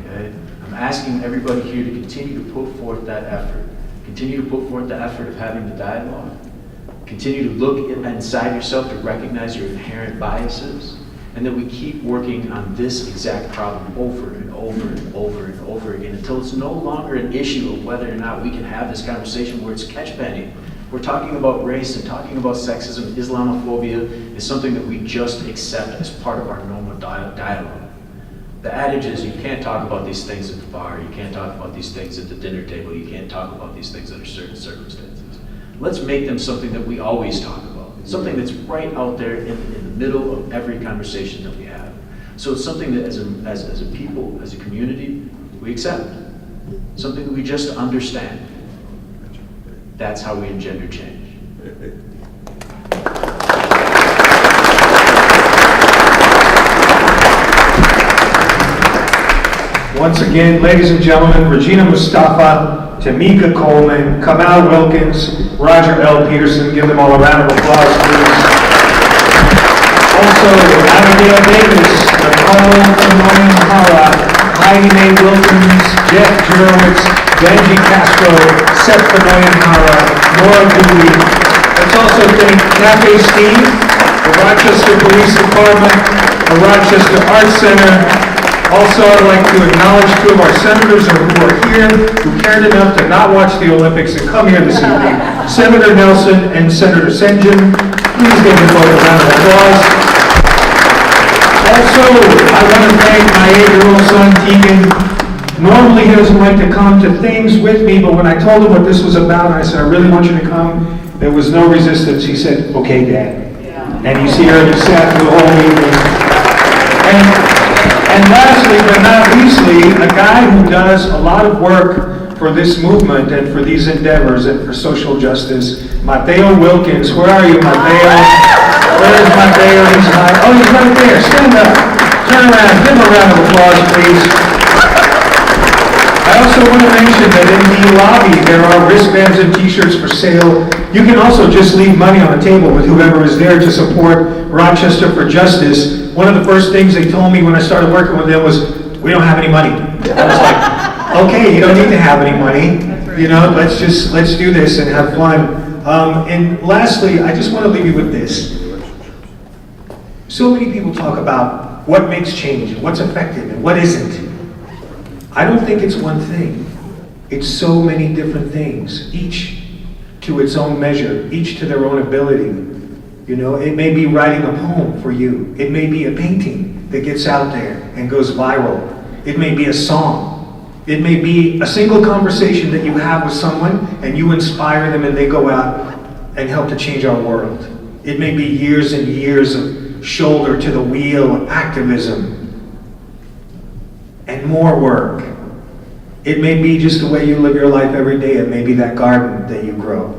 C: Okay? I'm asking everybody here to continue to put forth that effort. Continue to put forth the effort of having the dialogue. Continue to look inside yourself to recognize your inherent biases, and that we keep working on this exact problem over and over and over and over again until it's no longer an issue of whether or not we can have this conversation where it's catch-penny. We're talking about race and talking about sexism, Islamophobia is something that we just accept as part of our normal dialogue. The adage is you can't talk about these things at the bar, you can't talk about these things at the dinner table, you can't talk about these things under certain circumstances. Let's make them something that we always talk about, something that's right out there in the middle of every conversation that we have. So it's something that as a people, as a community, we accept, something that we just understand. That's how we engender change.
A: Once again, ladies and gentlemen, Regina Mustafa, Tamika Coleman, Kamal Wilkins, Roger L. Peterson. Give them all a round of applause, please. Also, Abigail Davis, Nicole Timoyan Hara, Heidi Mae Wilkins, Jeff Jurowitz, Benji Castro, Seth Timoyan Hara, Nora Dooley. Let's also thank Cafe Steve, the Rochester Police Department, the Rochester Arts Center. Also, I'd like to acknowledge two of our senators who are here, who cared enough to not watch the Olympics and come here this evening. Senator Nelson and Senator St. John. Please give them both a round of applause. Also, I want to thank my 8-year-old son, Tegan. Normally, he doesn't like to come to things with me, but when I told him what this was about, and I said, I really want you to come, there was no resistance. He said, okay, Dad. Yeah. And he's here and he sat through the whole evening. And lastly, but not leastly, a guy who does a lot of work for this movement and for these endeavors and for social justice, Mateo Wilkins. Where are you, Mateo? Where's Mateo? He's right there. Stand up. Turn around. Give him a round of applause, please. I also want to mention that in the lobby there are wristbands and t-shirts for sale. You can also just leave money on the table with whoever is there to support Rochester for Justice. One of the first things they told me when I started working with them was, we don't have any money. I was like, okay, you don't need to have any money. You know, let's do this and have fun. And lastly, I just want to leave you with this. So many people talk about what makes change, and what's effective, and what isn't. I don't think it's one thing. It's so many different things, each to its own measure, each to their own ability. You know, it may be writing a poem for you. It may be a painting that gets out there and goes viral. It may be a song. It may be a single conversation that you have with someone and you inspire them and they go out and help to change our world. It may be years and years of shoulder to the wheel activism and more work. It may be just the way you live your life every day. It may be that garden that you grow.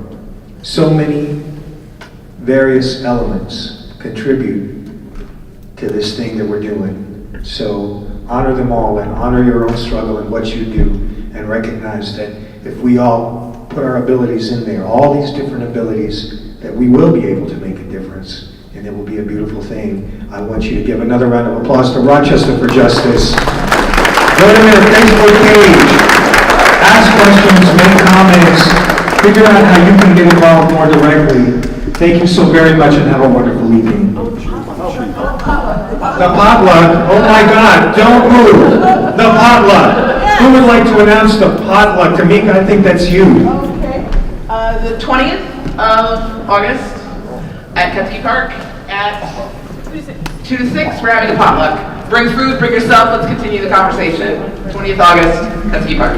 A: So many various elements contribute to this thing that we're doing. So honor them all and honor your own struggle and what you do, and recognize that if we all put our abilities in there, all these different abilities, that we will be able to make a difference, and it will be a beautiful thing. I want you to give another round of applause to Rochester for Justice. Go to their Facebook page, ask questions, make comments, figure out how you can get involved more directly. Thank you so very much and have a wonderful evening. The potluck, oh my God, don't move. The potluck. Who would like to announce the potluck? Tamika, I think that's you.
D: Okay. The 20th of August at Ketsky Park at 2 to 6, we're having a potluck. Bring food, bring yourself, let's continue the conversation. 20th August, Ketsky Park.